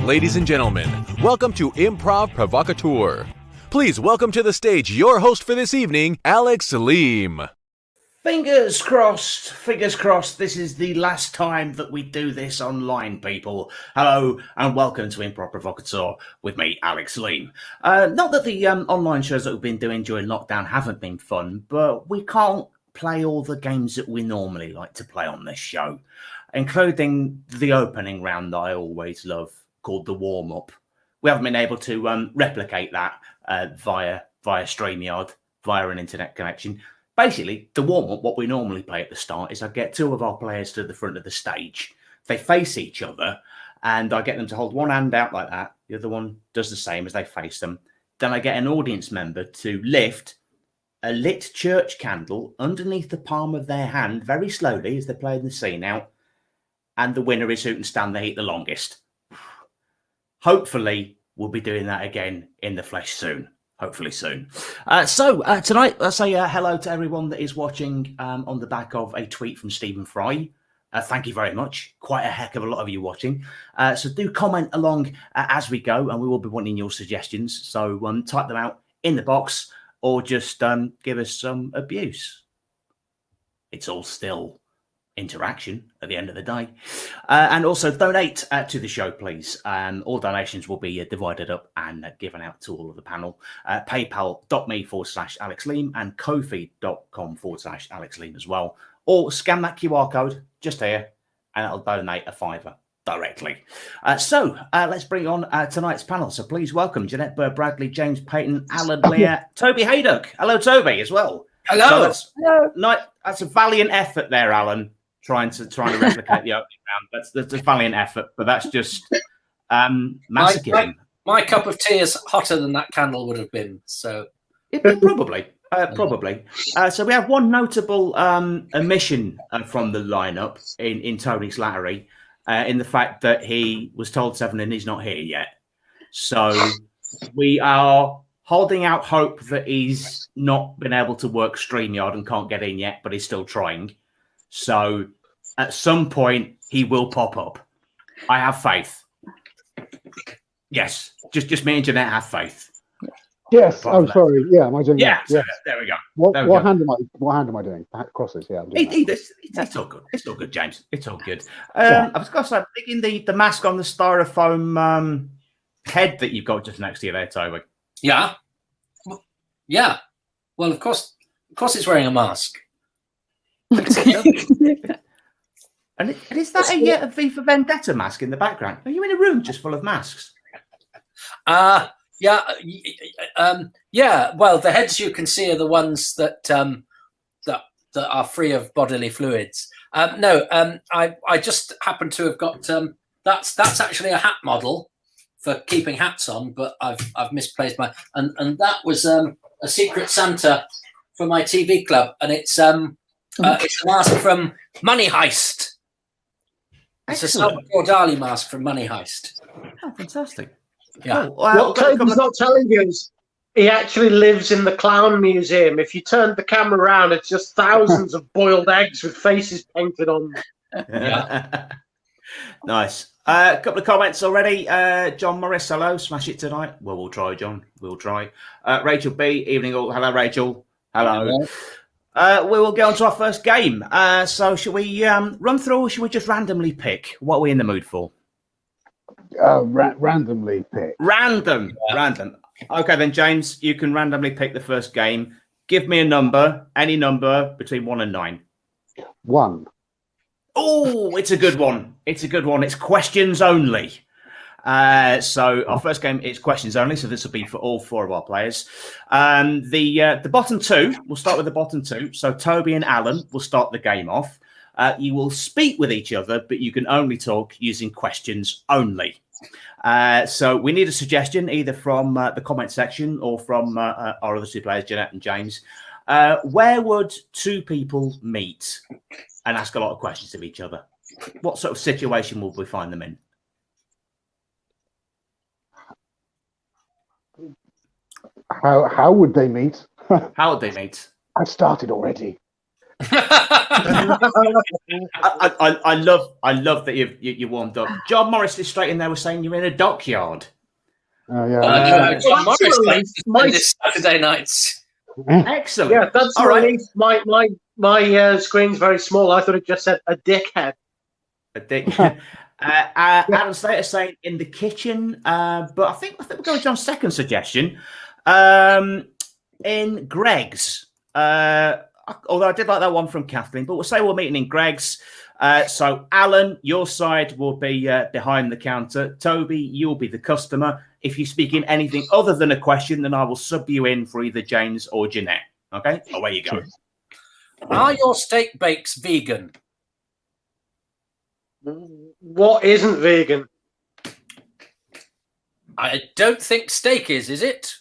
ladies and gentlemen. Welcome to Improv Provocateur. Please welcome to the stage your host for this evening, Alex Lear. Fingers crossed, this is the last time that we do this online, people. Hello and welcome to Improv Provocateur with me, Alex Lear. Not that the online shows that we've been doing during lockdown haven't been fun, but we can't play all the games that we normally like to play on this show, including the opening round that I always love, called the warm-up. We haven't been able to replicate that via StreamYard, via an internet connection. Basically, the warm-up, what we normally play at the start, is I get two of our players to the front of the stage. They face each other, and I get them to hold one hand out like that. The other one does the same as they face them. Then I get an audience member to lift a lit church candle underneath the palm of their hand very slowly as they're playing the scene out. And the winner is who can stand the heat the longest. Hopefully, we'll be doing that again in the flesh soon. Hopefully soon. So tonight, let's say hello to everyone that is watching on the back of a tweet from Stephen Fry. Thank you very much. Quite a heck of a lot of you watching. So do comment along as we go, and we will be wanting your suggestions. So type them out in the box or just give us some abuse. It's all still interaction at the end of the day. And also donate to the show, please. All donations will be divided up and given out to all of the panel. PayPal.me/Alex Lear and Ko-fi.com/Alex Lear as well. Or scan that QR code just here and it'll donate a £5 directly. So let's bring on tonight's panel. So please welcome Jeanette Burr-Bradley, James Payton, Allan Lear, Toby Hadoke. Hello, Toby, as well. Hello. So that's a valiant effort there, Alan. Trying to replicate the opening round. That's a valiant effort, but that's just masochism. My cup of tea is hotter than that candle would have been. So probably. So we have one notable omission from the lineup in Tony Slattery, in the fact that he was told 7 and he's not here yet. So we are holding out hope that he's not been able to work StreamYard and can't get in yet, but he's still trying. So at some point he will pop up. I have faith. Yes, just me and Jeanette have faith. Yes. Sorry. Yeah, am I doing that? Yeah. There we go. What hand am I doing? Crosses. Yeah. I'm doing it's all good. It's all good, James. It's all good. I was going to say, thinking the mask on the styrofoam head that you've got just next to you there, Toby. Yeah. Well, of course, it's wearing a mask. And is that a V for Vendetta mask in the background? Are you in a room just full of masks? Yeah. Well, the heads you can see are the ones that are free of bodily fluids. I just happen to have got that's actually a hat model for keeping hats on, but I've misplaced my and that was a Secret Santa for my TV club, and it's a mask from Money Heist. It's a Salvador Dali mask from Money Heist. Oh, fantastic. Yeah. What Toby's not telling you is he actually lives in the clown museum. If you turn the camera around, it's just thousands of boiled eggs with faces painted on them. Yeah. Nice. A couple of comments already. John Morris, hello. Smash it tonight. Well, we'll try, John. We'll try. Rachel B, evening all. Hello, Rachel. Hello. We will go on to our first game. So should we run through or should we just randomly pick? What are we in the mood for? Randomly pick. Random. Okay, then, James, you can randomly pick the first game. Give me a number, any number between 1 and 9. 1. Oh, it's a good one. It's questions only. So our first game is questions only. So this will be for all 4 of our players. The bottom 2, we'll start with the bottom 2. So Toby and Alan will start the game off. You will speak with each other, but you can only talk using questions only. So we need a suggestion either from the comment section or from our other 2 players, Jeanette and James. Where would 2 people meet and ask a lot of questions of each other? What sort of situation would we find them in? How would they meet? How would they meet? I've started already. I love that you warmed up. John Morris is straight in there was saying you're in a dockyard. Yeah. John Morris likes to spend his Saturday nights. Excellent. Yeah, that's all right. My screen's very small. I thought it just said a dickhead. A dick. Adam Slater saying in the kitchen, but I think we're going to John's second suggestion. In Greg's. Although I did like that one from Kathleen, but we'll say we're meeting in Greg's. So, Alan, your side will be behind the counter. Toby, you'll be the customer. If you speak in anything other than a question, then I will sub you in for either James or Jeanette. Okay? Away you go. Are your steak bakes vegan? What isn't vegan? I don't think steak is it?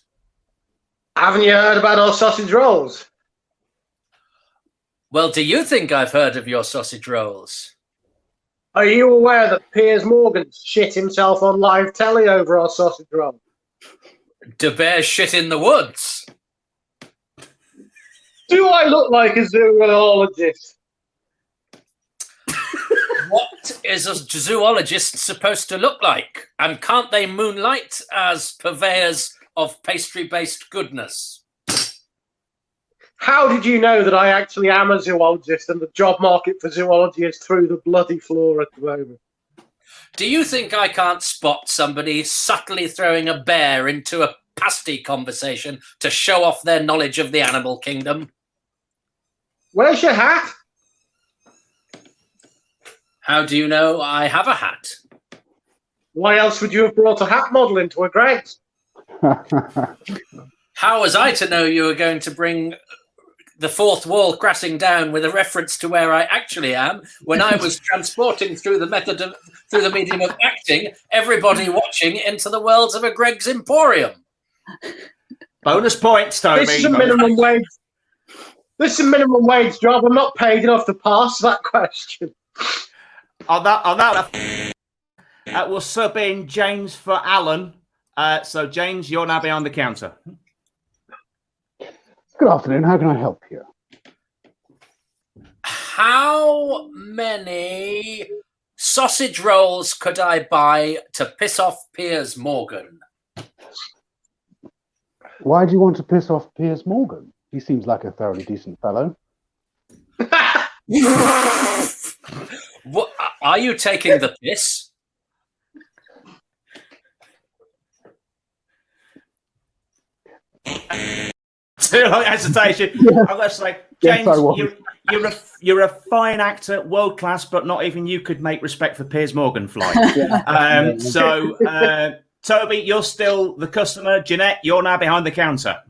Haven't you heard about our sausage rolls? Well, do you think I've heard of your sausage rolls? Are you aware that Piers Morgan shit himself on live telly over our sausage roll? Do bears shit in the woods? Do I look like a zoologist? What is a zoologist supposed to look like? And can't they moonlight as purveyors of pastry-based goodness? How did you know that I actually am a zoologist and the job market for zoology is through the bloody floor at the moment? Do you think I can't spot somebody subtly throwing a bear into a pasty conversation to show off their knowledge of the animal kingdom? Where's your hat? How do you know I have a hat? Why else would you have brought a hat model into a Greg's? How was I to know you were going to bring the fourth wall crashing down with a reference to where I actually am when I was transporting through the medium of acting everybody watching into the worlds of a Greg's Emporium? Bonus points, Toby. This is a minimum wage. This is a minimum wage job. I'm not paid enough to pass that question. On that, we'll sub in James for Alan. So, James, you're now behind the counter. Good afternoon. How can I help you? How many sausage rolls could I buy to piss off Piers Morgan? Why do you want to piss off Piers Morgan? He seems like a thoroughly decent fellow. What, are you taking the piss? Too long hesitation. I'm going to say, James, you're a fine actor, world class, but not even you could make respect for Piers Morgan fly. So, Toby, you're still the customer. Jeanette, you're now behind the counter.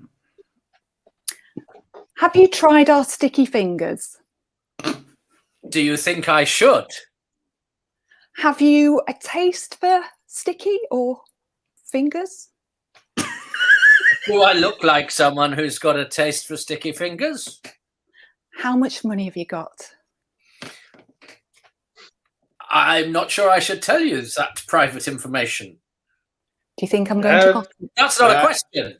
Have you tried our sticky fingers? Do you think I should? Have you a taste for sticky or fingers? Do I look like someone who's got a taste for sticky fingers? How much money have you got? I'm not sure I should tell you that private information. Do you think I'm going to cost you? That's not a question.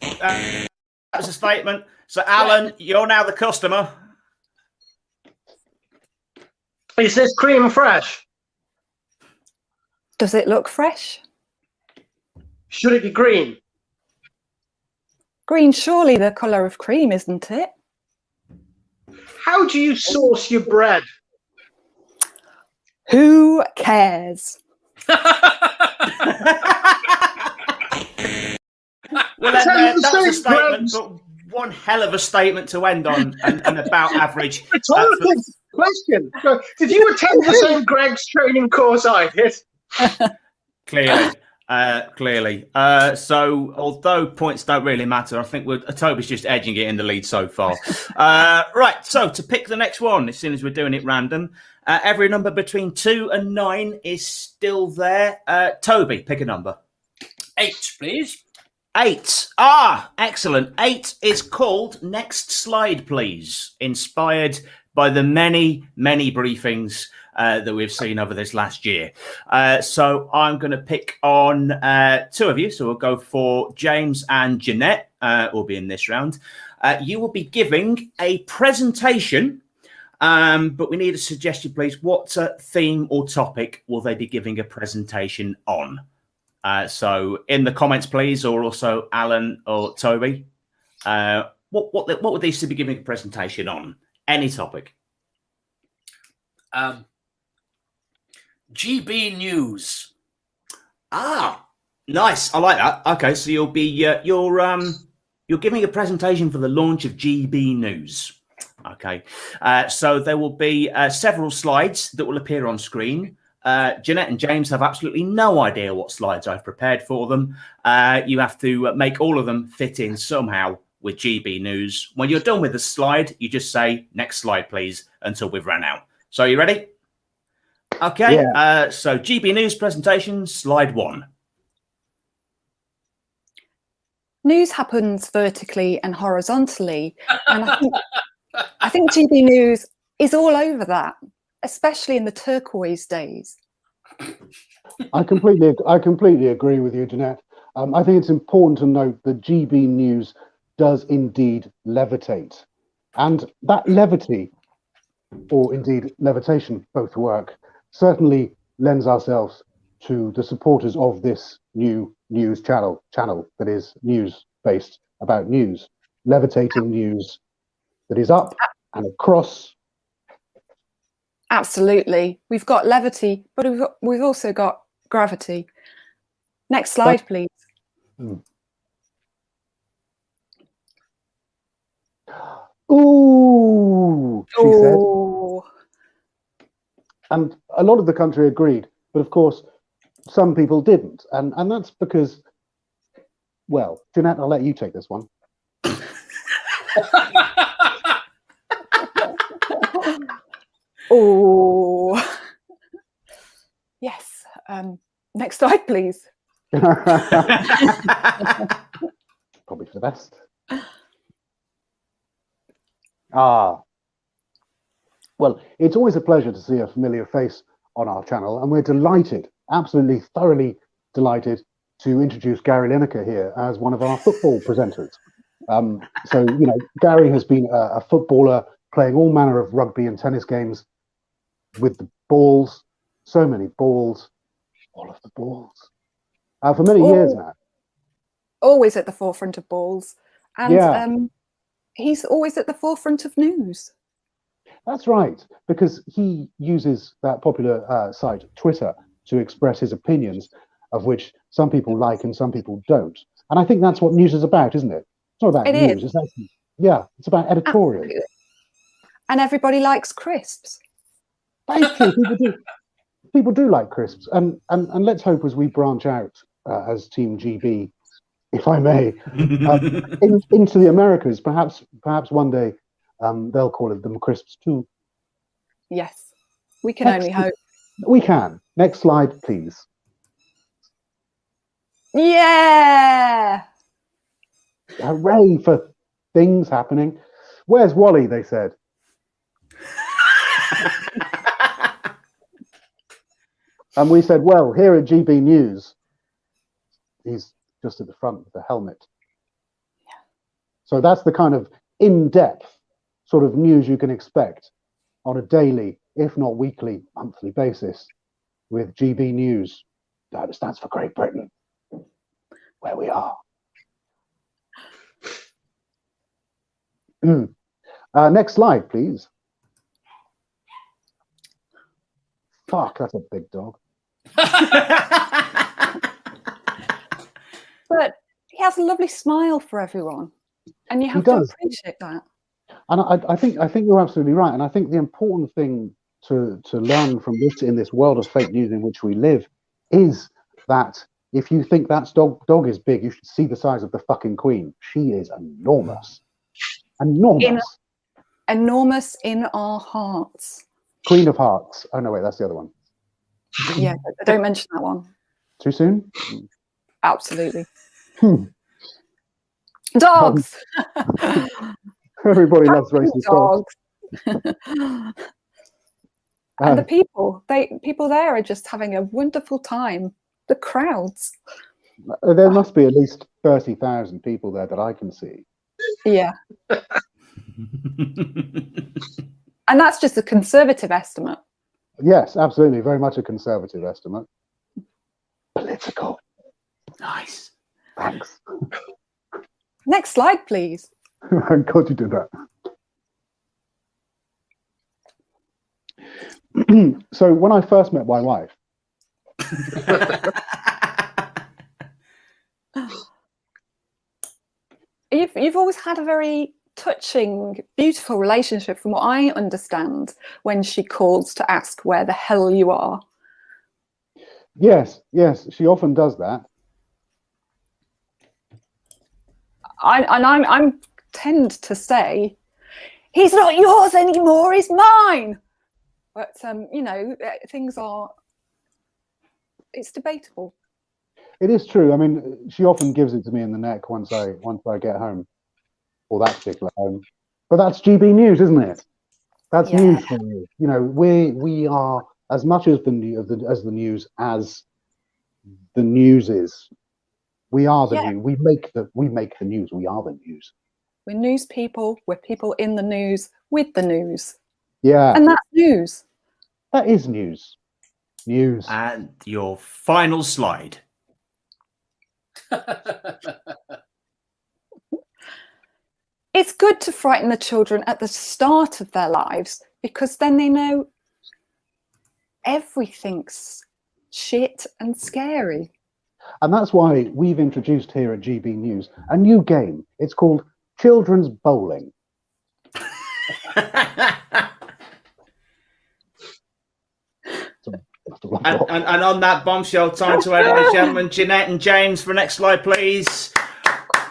That's a statement. So, Alan, you're now the customer. Is this cream fresh? Does it look fresh? Should it be green? Green, surely the colour of cream, isn't it? How do you source your bread? Who cares? Well, that's a statement, but one hell of a statement to end on, and about average. Rhetorical question. Did you attend the same Greg's training course I did? Clearly. So, although points don't really matter, I think Toby's just edging it in the lead so far. Right, so to pick the next one, as soon as we're doing it random, every number between 2 and 9 is still there. Toby, pick a number. 8, please. 8. Excellent. 8 is called Next Slide, Please, inspired by the many, many briefings that we've seen over this last year. So I'm going to pick on 2 of you. So we'll go for James and Jeanette will be in this round. You will be giving a presentation But we need a suggestion, please. What theme or topic will they be giving a presentation on? So in the comments, please, or also Alan or Toby. What would these be giving a presentation on? Any topic. GB News. Ah, nice. I like that. Okay, so you'll be you're giving a presentation for the launch of GB News. Okay, so there will be several slides that will appear on screen. Jeanette and James have absolutely no idea what slides I've prepared for them. You have to make all of them fit in somehow with GB News. When you're done with the slide, you just say, next slide, please, until we've run out. So are you ready? Okay, yeah. So GB News presentation, slide 1. News happens vertically and horizontally. And I think GB News is all over that, especially in the turquoise days. I completely agree with you, Jeanette. I think it's important to note that GB News does indeed levitate. And that levity, or indeed levitation, both work, certainly lends ourselves to the supporters of this new news channel that is news-based about news, levitating news that is up and across. Absolutely. We've got levity, but we've also got gravity. Next slide, please. Ooh, she said. Ooh. And a lot of the country agreed, but of course, some people didn't. And that's because, well, Jeanette, I'll let you take this one. Oh, yes. Next slide, please. Probably for the best. Well, it's always a pleasure to see a familiar face on our channel, and we're delighted, absolutely thoroughly delighted, to introduce Gary Lineker here as one of our football presenters. So, you know, Gary has been a footballer playing all manner of rugby and tennis games with the balls, so many balls, all of the balls, for many years now. Always at the forefront of balls. And he's always at the forefront of news. That's right, because he uses that popular site, Twitter, to express his opinions, of which some people like and some people don't. And I think that's what news is about, isn't it? It's not about news. It's actually, it's about editorial. Absolutely. And everybody likes crisps. That's true. People do like crisps. And let's hope as we branch out as Team GB, if I may, into the Americas, perhaps one day they'll call it them crisps too. Yes, we can only hope. We can. Next slide, please. Yeah! Hooray for things happening. Where's Wally, they said. And we said, well, here at GB News, he's just at the front with the helmet. Yeah. So that's the kind of in-depth sort of news you can expect on a daily, if not weekly, monthly basis with GB News. That stands for Great Britain, where we are. Next slide, please. Fuck, that's a big dog. But he has a lovely smile for everyone, and you have to appreciate that. And I think you're absolutely right. And I think the important thing to learn from this in this world of fake news in which we live is that if you think that dog is big, you should see the size of the fucking Queen. She is enormous. Enormous. Enormous in our hearts. Queen of Hearts. Oh no, wait, that's the other one. Yeah, don't mention that one. Too soon? Absolutely. Dogs. Everybody loves racist dogs. And the people there are just having a wonderful time. The crowds. There must be at least 30,000 people there that I can see. Yeah. And that's just a conservative estimate. Yes, absolutely. Very much a conservative estimate. Political. Nice. Thanks. Next slide, please. I'm glad you did that. So when I first met my wife, You've always had a very touching, beautiful relationship, from what I understand, when she calls to ask where the hell you are. yes, she often does that. I tend to say, he's not yours anymore, he's mine. But you know, things are. It's debatable. It is true. I mean, she often gives it to me in the neck once I get home, or that particular home. But that's GB News, isn't it? That's news for you. You know, we are as much as the news as the news is. We are the news. We make the news. We are the news. We're news people. We're people in the news with the news. Yeah, and that's news. That is news. News. And your final slide. It's good to frighten the children at the start of their lives, because then they know everything's shit and scary. And that's why we've introduced here at GB News a new game. It's called Children's Bowling. And on that bombshell, time to end, ladies and gentlemen. Jeanette and James for next slide, please.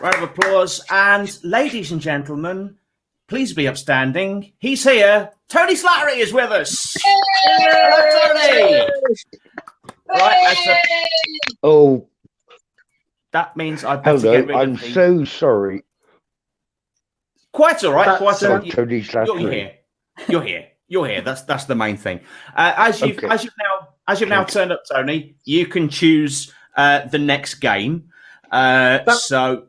Round of applause. And ladies and gentlemen, please be upstanding. He's here. Tony Slattery is with us. Hello, Tony. Right, oh, that means I better hello. get rid I'm of the... so sorry. Quite all right. Quite all right. Tony Slattery. You're here. You're here. You're here. That's the main thing. As you've now turned up, Tony, you can choose the next game. So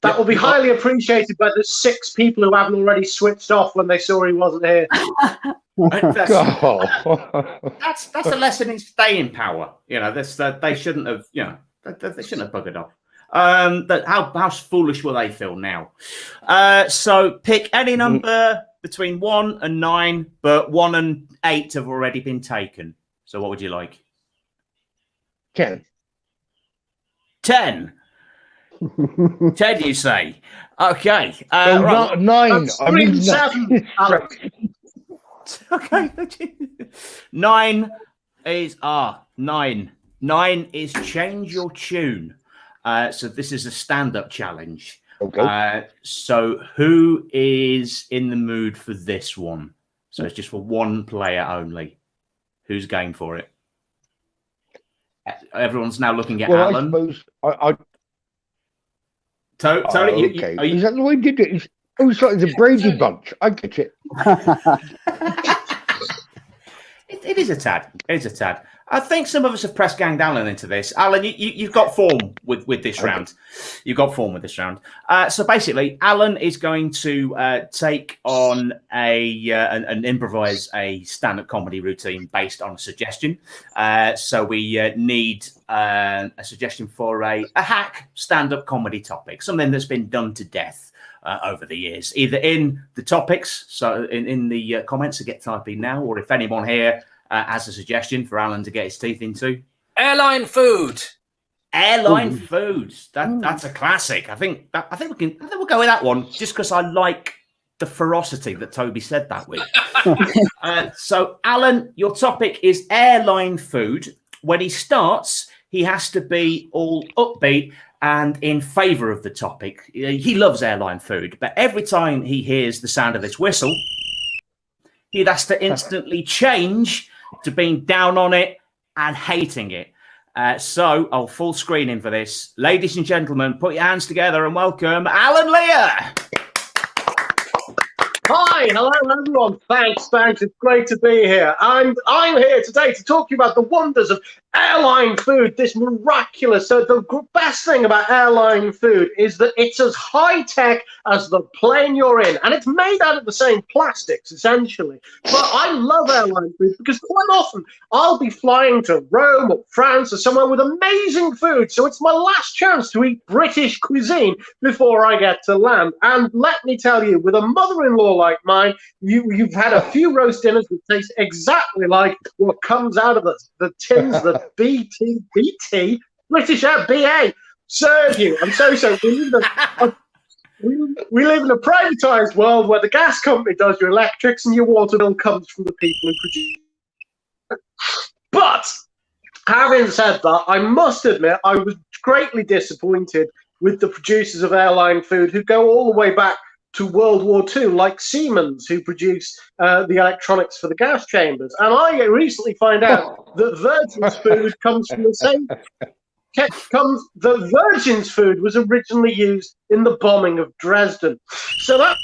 that will be highly appreciated by the 6 people who haven't already switched off when they saw he wasn't here. that's God. a lesson in staying power. You know, they shouldn't have. You know, they shouldn't have buggered off. How foolish will they feel now? So pick any number between 1 and 9, but 1 and 8 have already been taken. So what would you like? 10. 10. 10, you say? Okay. No, right. not 9. That's I mean 3 and 7, Alex. Okay. 9 is 9. 9 is change your tune. So this is a stand-up challenge. Okay. So who is in the mood for this one? So it's just for one player only. Who's game for it? Everyone's now looking at Allan. I suppose Tony, okay. Is that the way you did it? It's like the Brady Bunch. I get it. It is a tad. It is a tad. I think some of us have press ganged Allan into this. Allan, you've got form with this round. You've got form with this round. So basically, Allan is going to take on and improvise a stand-up comedy routine based on a suggestion. So we need a suggestion for a hack stand-up comedy topic, something that's been done to death over the years, either in the topics, so in the comments to get typing now, or if anyone here has a suggestion for Allan to get his teeth into. Airline food. Airline food. That's a classic. I think we'll go with that one, just because I like the ferocity that Toby said that with. So Allan, your topic is airline food. When he starts, he has to be all upbeat and in favour of the topic. He loves airline food, but every time he hears the sound of this whistle, he has to instantly change to being down on it and hating it. So I'll full screen in for this. Ladies and gentlemen, put your hands together and welcome Allan Lear. Hi, hello everyone. Thanks. It's great to be here. I'm here today to talk to you about the wonders of airline food, this miraculous. So the best thing about airline food is that it's as high tech as the plane you're in, and it's made out of the same plastics essentially. But I love airline food because quite often I'll be flying to Rome or France or somewhere with amazing food. So it's my last chance to eat British cuisine before I get to land. And let me tell you, with a mother-in-law like mine, you've had a few roast dinners that taste exactly like what comes out of the tins that BT, British Air, BA, serve you. I'm so we live in a privatized world where the gas company does your electrics and your water bill comes from the people who produce it. But having said that, I must admit I was greatly disappointed with the producers of airline food who go all the way back to World War II, like Siemens, who produced the electronics for the gas chambers. And I recently find out that Virgin's food comes from the same. The Virgin's food was originally used in the bombing of Dresden. So that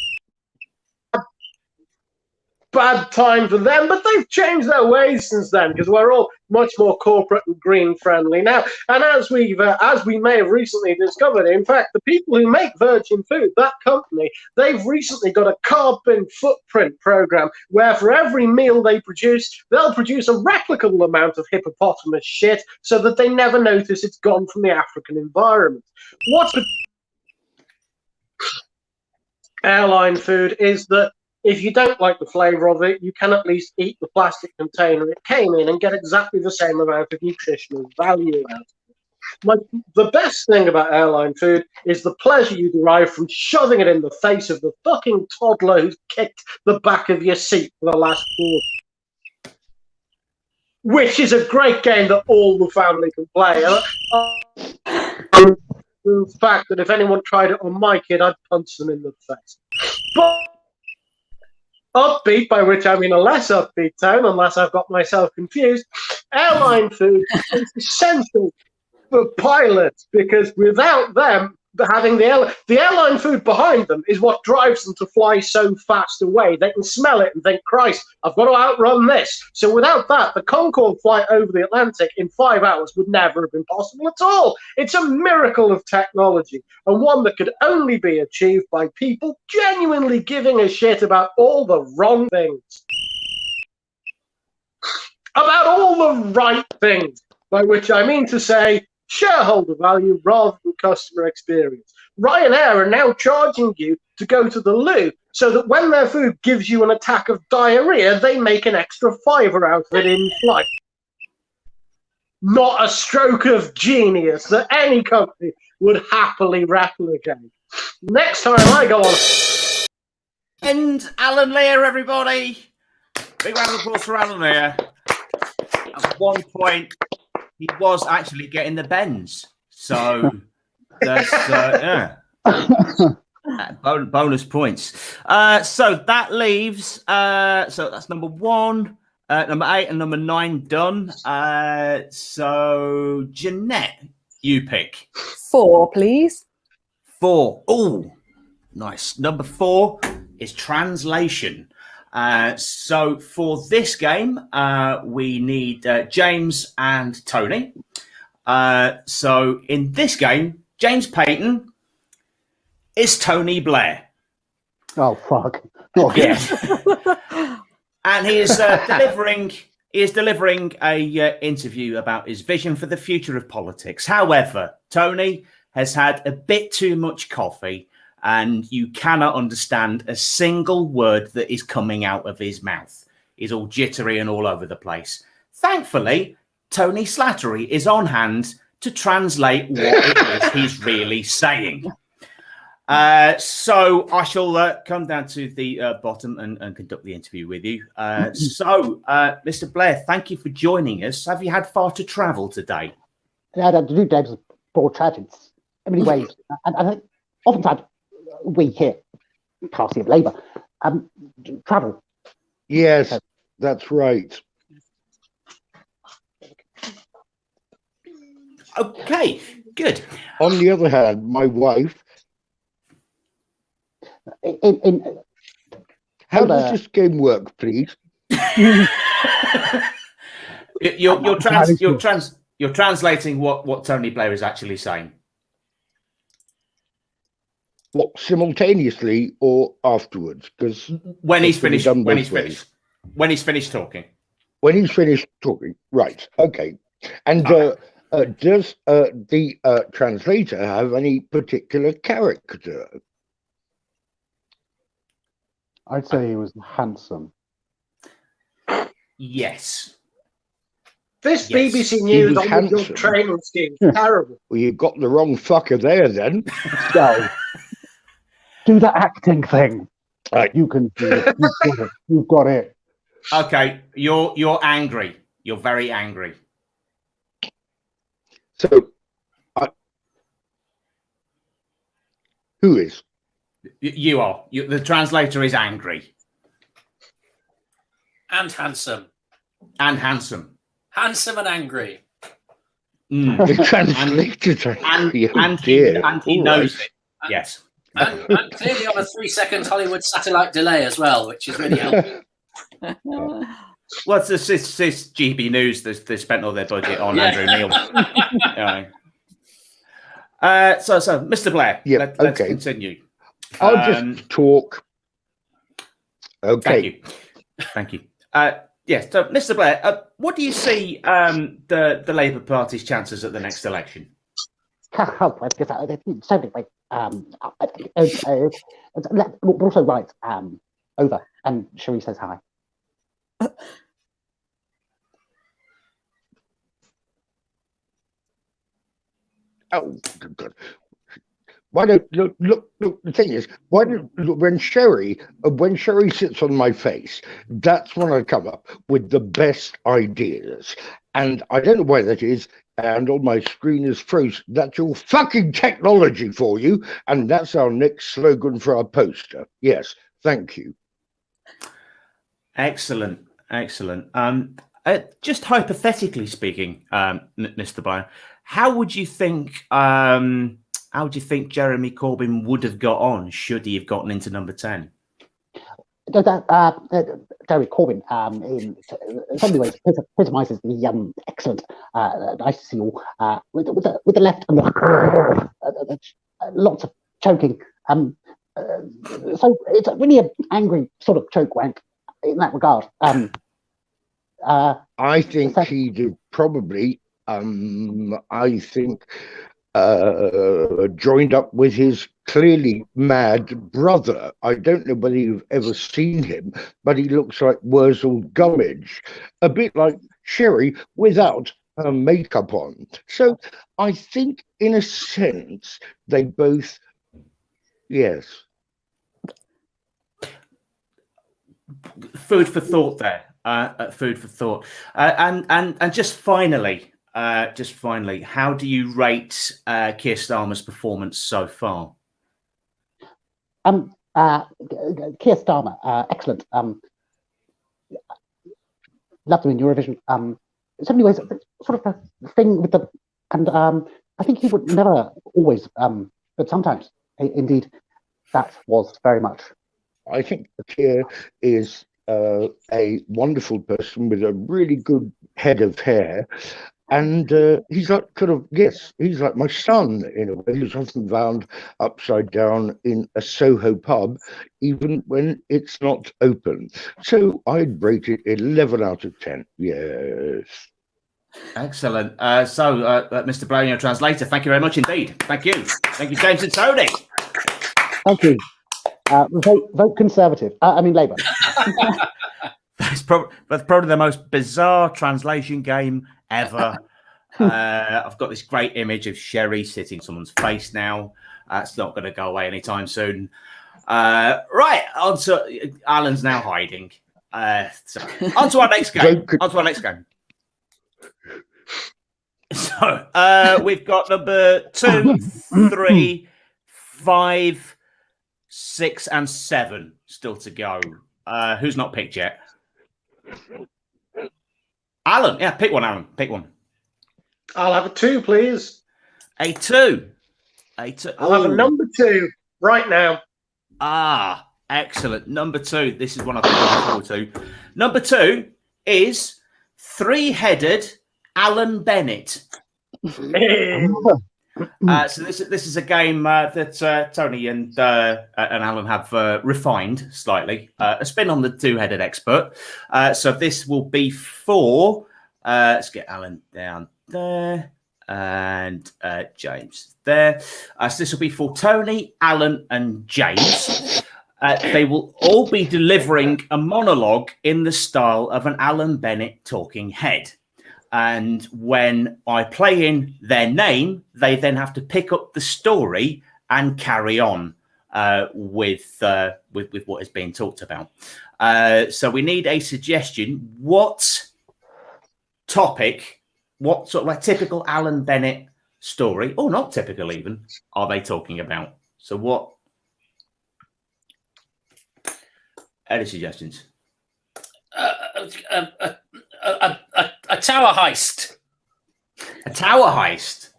bad time for them, but they've changed their ways since then because we're all much more corporate and green friendly now. And as we may have recently discovered, in fact, the people who make Virgin Food, that company, they've recently got a carbon footprint program where for every meal they produce, they'll produce a replicable amount of hippopotamus shit so that they never notice it's gone from the African environment. What's airline food is that if you don't like the flavour of it, you can at least eat the plastic container it came in and get exactly the same amount of nutritional value out of it. The best thing about airline food is the pleasure you derive from shoving it in the face of the fucking toddler who's kicked the back of your seat for the last quarter. Which is a great game that all the family can play. The fact that if anyone tried it on my kid, I'd punch them in the face. But upbeat, by which I mean a less upbeat tone, unless I've got myself confused, airline food is essential for pilots because without them having the airline food behind them is what drives them to fly so fast away. They can smell it and think, Christ, I've got to outrun this. So without that, the Concorde flight over the Atlantic in 5 hours would never have been possible at all. It's a miracle of technology and one that could only be achieved by people genuinely giving a shit about all the wrong things. About all the right things, by which I mean to say shareholder value rather than customer experience. Ryanair are now charging you to go to the loo so that when their food gives you an attack of diarrhea, they make an extra fiver out of it in flight. Not a stroke of genius that any company would happily replicate. Next time I go on... And Allan Lear, everybody. Big round of applause for Allan Lear. At one point, he was actually getting the bends. So that's bonus points. So that leaves so that's number 1, number 8 and number 9 done. So Jeanette, you pick 4, please. 4. Oh, nice. Number 4 is translation. So for this game, we need James and Tony. So in this game, James Payton is Tony Blair. Oh, fuck. Oh, yeah. And he is delivering a interview about his vision for the future of politics. However, Tony has had a bit too much coffee and you cannot understand a single word that is coming out of his mouth. He's all jittery and all over the place. Thankfully, Tony Slattery is on hand to translate what it is he's really saying. So I shall come down to the bottom and conduct the interview with you. So, Mr. Blair, thank you for joining us. Have you had far to travel today? Yeah, I do Dave's broad tragedies in many ways. And oftentimes we here, Party of Labour, travel. Yes, that's right. Okay, good. On the other hand, my wife... How does this game work, please? Your You're translating what Tony Blair is actually saying. What, simultaneously or afterwards? Because when he's finished talking. When he's finished talking, right? Okay. And does the translator have any particular character? I'd say he was handsome. Yes. This BBC News on the job training scheme is terrible. Well, you got the wrong fucker there then. Go. Do the acting thing. Right. You can do it. You've got it. Okay, you're angry. You're very angry. So, who is? You are. The translator is angry. And handsome. And handsome. Handsome and angry. The translator. And he knows it. Yes. And clearly on a 3-second Hollywood satellite delay as well, which is really helpful. Well, it's this GB News. They spent all their budget on Andrew Neil. So, Mr. Blair, let's continue. I'll just talk. Okay. Thank you. Yes, so Mr. Blair, what do you see the Labour Party's chances at the next election? Also right, over, and Cherie says hi. Oh, God. Why don't look? The thing is, when Sherry sits on my face, that's when I come up with the best ideas. And I don't know why that is. And on my screen is frozen. That's your fucking technology for you. And that's our next slogan for our poster. Yes, thank you. Excellent. Just hypothetically speaking, Mr. Blair, how would you think Jeremy Corbyn would have got on should he have gotten into number 10? Jeremy Corbyn, in so many ways, epitomises the excellent, nice to see you all, with the left and the lots of choking. So it's really an angry sort of choke wank in that regard. I think he did probably. I think joined up with his clearly mad brother. I don't know whether you've ever seen him, but he looks like Wurzel Gummidge, a bit like Sherry without her makeup on. So I think, in a sense, they both, yes. Food for thought there. Food for thought. And just finally, how do you rate Keir Starmer's performance so far? Keir Starmer, excellent. Loved him in Eurovision. In so many ways, sort of the thing with the, and I think he would never always, but sometimes, indeed, that was very much. I think Keir is a wonderful person with a really good head of hair. And he's like he's like my son in a way. He's often found upside down in a Soho pub, even when it's not open. So I'd rate it 11 out of 10. Yes. Excellent. Mr. Blair, your translator, thank you very much indeed. Thank you. Thank you, James and Tony. Thank you. Vote Conservative. Labour. That's probably the most bizarre translation game ever. I've got this great image of Sherry sitting in someone's face now. It's not going to go away anytime soon. Right, on to Alan's now hiding. On to our next game. So we've got number 2, 3, 5, 6, and 7 still to go. Who's not picked yet? Alan, yeah, pick one, Alan. Pick one. I'll have a 2, please. A 2. I'll have a number 2 right now. Ah, excellent. Number 2. This is one I've been looking forward to. Number 2 is 3-headed Alan Bennett. Hey. So this is a game that Tony and Alan have refined slightly. A spin on the two-headed expert. So this will be for. Let's get Alan down there and James there. So this will be for Tony, Alan, and James. They will all be delivering a monologue in the style of an Alan Bennett talking head. And when I play in their name, they then have to pick up the story and carry on with what is being talked about. So we need a suggestion. What topic, what sort of like typical Alan Bennett story, or not typical even, are they talking about? So what? Any suggestions? A tower heist. A tower heist.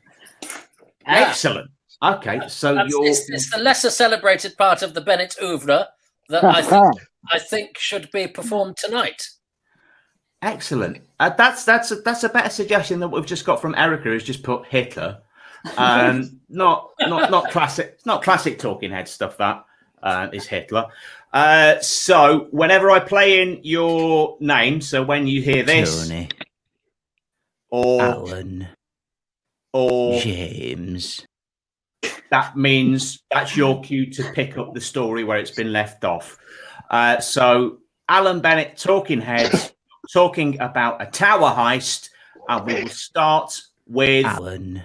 Yeah. Excellent. Okay, so it's the lesser celebrated part of the Bennett oeuvre that I think should be performed tonight. Excellent. That's a better suggestion than what we've just got from Erica, who's just put Hitler. Not classic. It's not classic talking head stuff. That is Hitler. So whenever I play in your name, so when you hear this, Tony, or Alan, or James, that means that's your cue to pick up the story where it's been left off. So Alan Bennett, talking heads, talking about a tower heist, and we will start with Alan.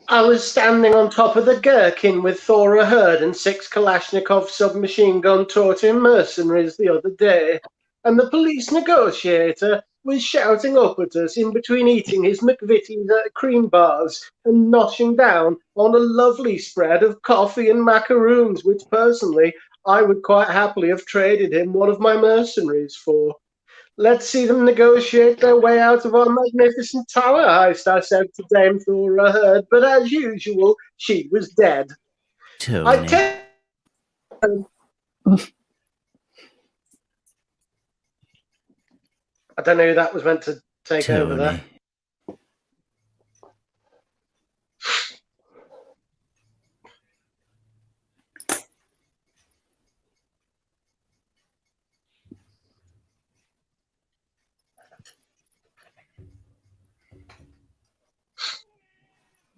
I was standing on top of the Gherkin with Thora Hurd and 6 Kalashnikov submachine gun torting mercenaries the other day, and the police negotiator was shouting up at us in between eating his McVitie's cream bars and noshing down on a lovely spread of coffee and macaroons, which personally I would quite happily have traded him one of my mercenaries for. Let's see them negotiate their way out of our magnificent tower heist, I said to Dame Thora Hurd, but as usual, she was dead. Tony. I don't know who that was meant to take over there.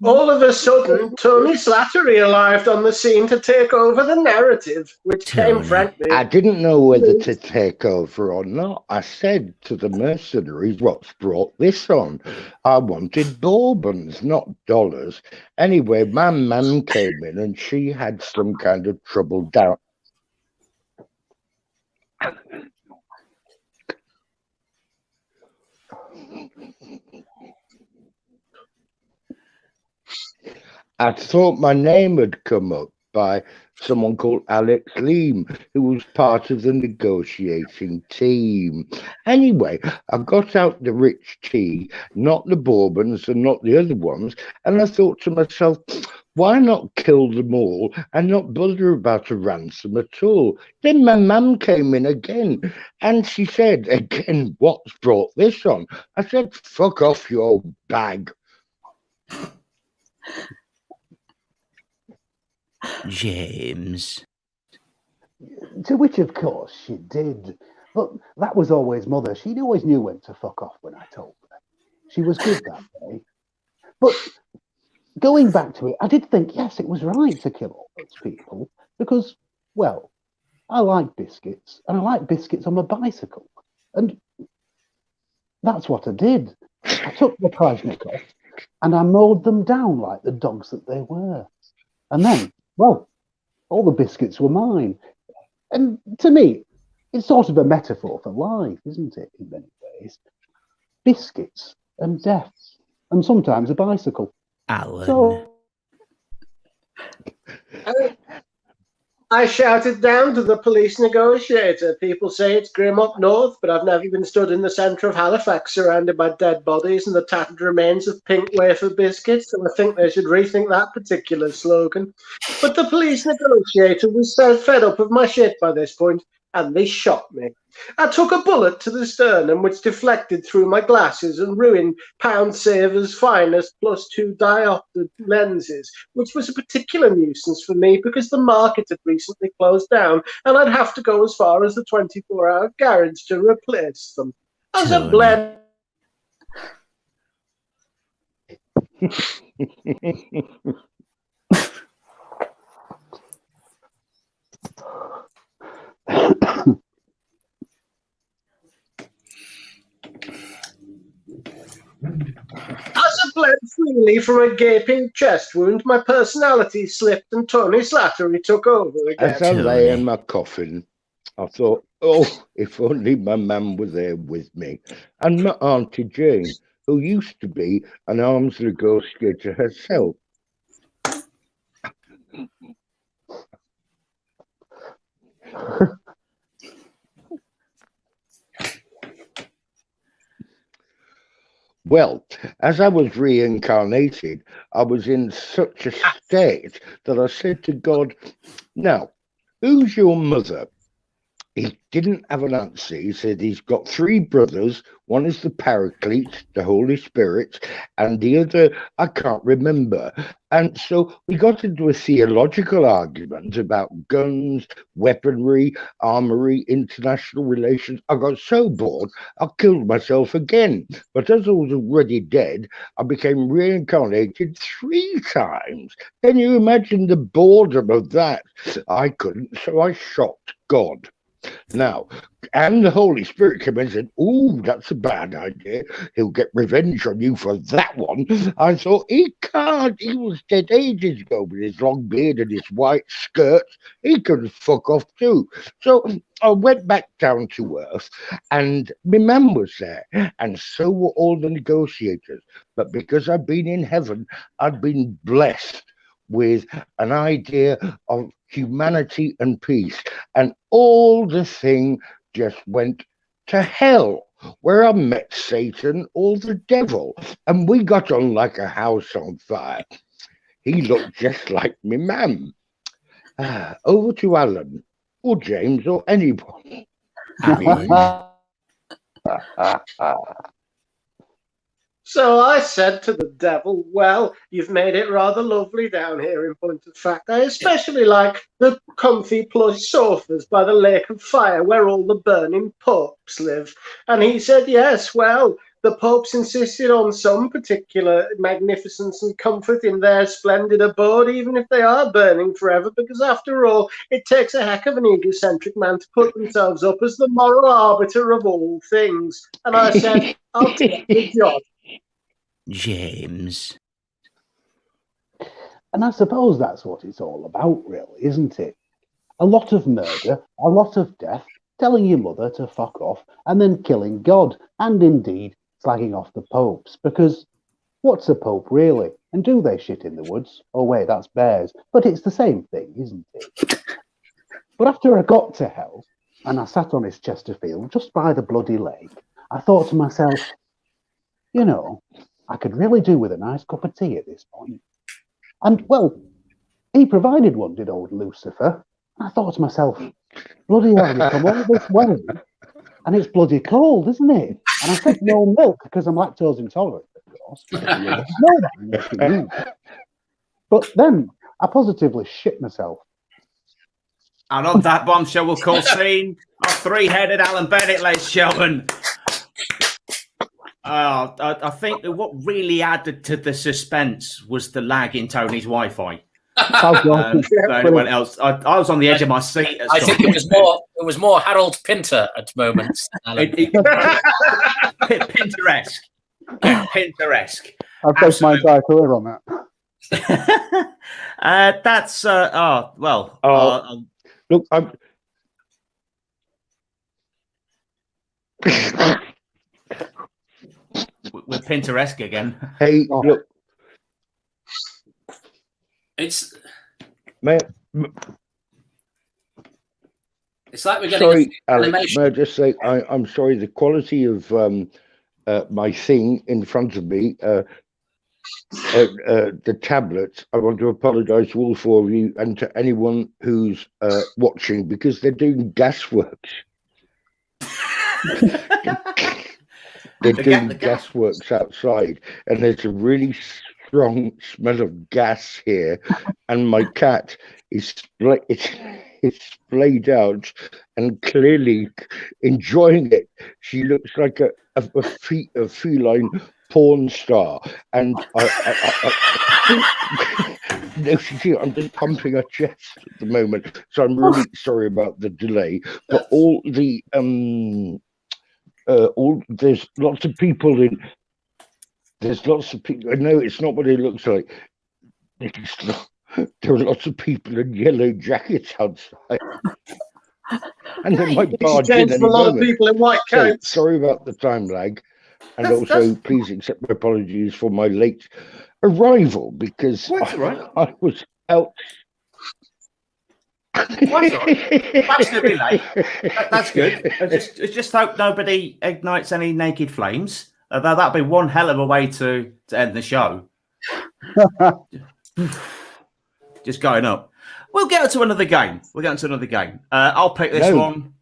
All of a sudden, Tony Slattery arrived on the scene to take over the narrative, which came, frankly... I didn't know whether to take over or not. I said to the mercenaries, what's brought this on? I wanted bourbons, not dollars. Anyway, my mum came in and she had some kind of trouble down. I thought my name had come up by someone called Alex Lear, who was part of the negotiating team. Anyway, I got out the rich tea, not the bourbons and not the other ones, and I thought to myself, why not kill them all and not bother about a ransom at all? Then my mum came in again, and she said, again, what's brought this on? I said, fuck off, you old bag. James. To which, of course, she did. But that was always Mother. She always knew when to fuck off when I told her. She was good that way. But going back to it, I did think, yes, it was right to kill all those people because, well, I like biscuits, and I like biscuits on my bicycle. And that's what I did. I took the Kalashnikov and I mowed them down like the dogs that they were. And then, well, all the biscuits were mine. And to me, it's sort of a metaphor for life, isn't it, in many ways? Biscuits and death, and sometimes a bicycle. Alan. So, I shouted down to the police negotiator. People say it's grim up north, but I've never even stood in the centre of Halifax surrounded by dead bodies and the tattered remains of pink wafer biscuits, so I think they should rethink that particular slogan. But the police negotiator was so fed up of my shit by this point, and they shot me. I took a bullet to the sternum, which deflected through my glasses and ruined Pound Saver's finest +2 diopter lenses, which was a particular nuisance for me because the market had recently closed down and I'd have to go as far as the 24-hour garage to replace them. As a Tony. blend. As I bled freely from a gaping chest wound, my personality slipped and Tony Slattery took over again. As I lay in Tony. my coffin, I thought, oh, if only my mum were there with me, and my Auntie Jane, who used to be an arms negotiator herself. Well, as I was reincarnated, I was in such a state that I said to God, now, who's your mother? He didn't have an answer. He said he's got 3 brothers. One is the Paraclete, the Holy Spirit, and the other, I can't remember. And so we got into a theological argument about guns, weaponry, armory, international relations. I got so bored, I killed myself again. But as I was already dead, I became reincarnated 3 times. Can you imagine the boredom of that? I couldn't, so I shot God. Now, and the Holy Spirit came in and said, ooh, that's a bad idea. He'll get revenge on you for that one. I thought, he can't. He was dead ages ago with his long beard and his white skirts. He could fuck off too. So I went back down to earth and my mum was there. And so were all the negotiators. But because I'd been in heaven, I'd been blessed with an idea of humanity and peace, and all the thing just went to hell, where I met Satan or the devil, and we got on like a house on fire. He looked just like me mum. Over to Alan, or James, or anyone. So I said to the devil, well, you've made it rather lovely down here in point of fact. I especially like the comfy plush sofas by the lake of fire where all the burning popes live. And he said, yes, well, the popes insisted on some particular magnificence and comfort in their splendid abode, even if they are burning forever, because after all, it takes a heck of an egocentric man to put themselves up as the moral arbiter of all things. And I said, I'll take the job. James. And I suppose that's what it's all about, really, isn't it? A lot of murder, a lot of death, telling your mother to fuck off, and then killing God, and indeed slagging off the popes, because what's a pope really? And do they shit in the woods? Oh wait, that's bears. But it's the same thing, isn't it? But after I got to hell, and I sat on his Chesterfield just by the bloody lake, I thought to myself, you know, I could really do with a nice cup of tea at this point. And, well, he provided one, did old Lucifer. And I thought to myself, bloody hell, you come all this way, and it's bloody cold, isn't it? And I said no milk, because I'm lactose intolerant, of course. But then I positively shit myself. And on that bombshell, we'll call scene our 3-headed Alan Bennett, ladies and gentlemen. I think that what really added to the suspense was the lag in Tony's Wi-Fi. Anyone else? I was on the edge of my seat. I think it was more Harold Pinter at moments. Pinteresque. Pinteresque. I've based my entire career on that. That's look, I'm. We're Pinteresque again. Hey, look. It's May like we're getting sorry, Alex, animation. may I just say I'm sorry. The quality of my thing in front of me the tablets, I want to apologise to all four of you and to anyone who's watching because they're doing gas works. They're doing gas works outside, and there's a really strong smell of gas here, and my cat is splayed out and clearly enjoying it. She looks like a feline porn star, and no, I'm just pumping her chest at the moment, so I'm really sorry about the delay. But there's lots of people in. There's lots of people. No, it's not what it looks like. There are lots of people in yellow jackets outside. And they might barge in any a lot moment. of people in white coats. So, sorry about the time lag. And also, please accept my apologies for my late arrival because I was out. That's going to be late. That's good. I just hope nobody ignites any naked flames. That'd be one hell of a way to end the show. Just going up. We'll get to another game. I'll pick this one.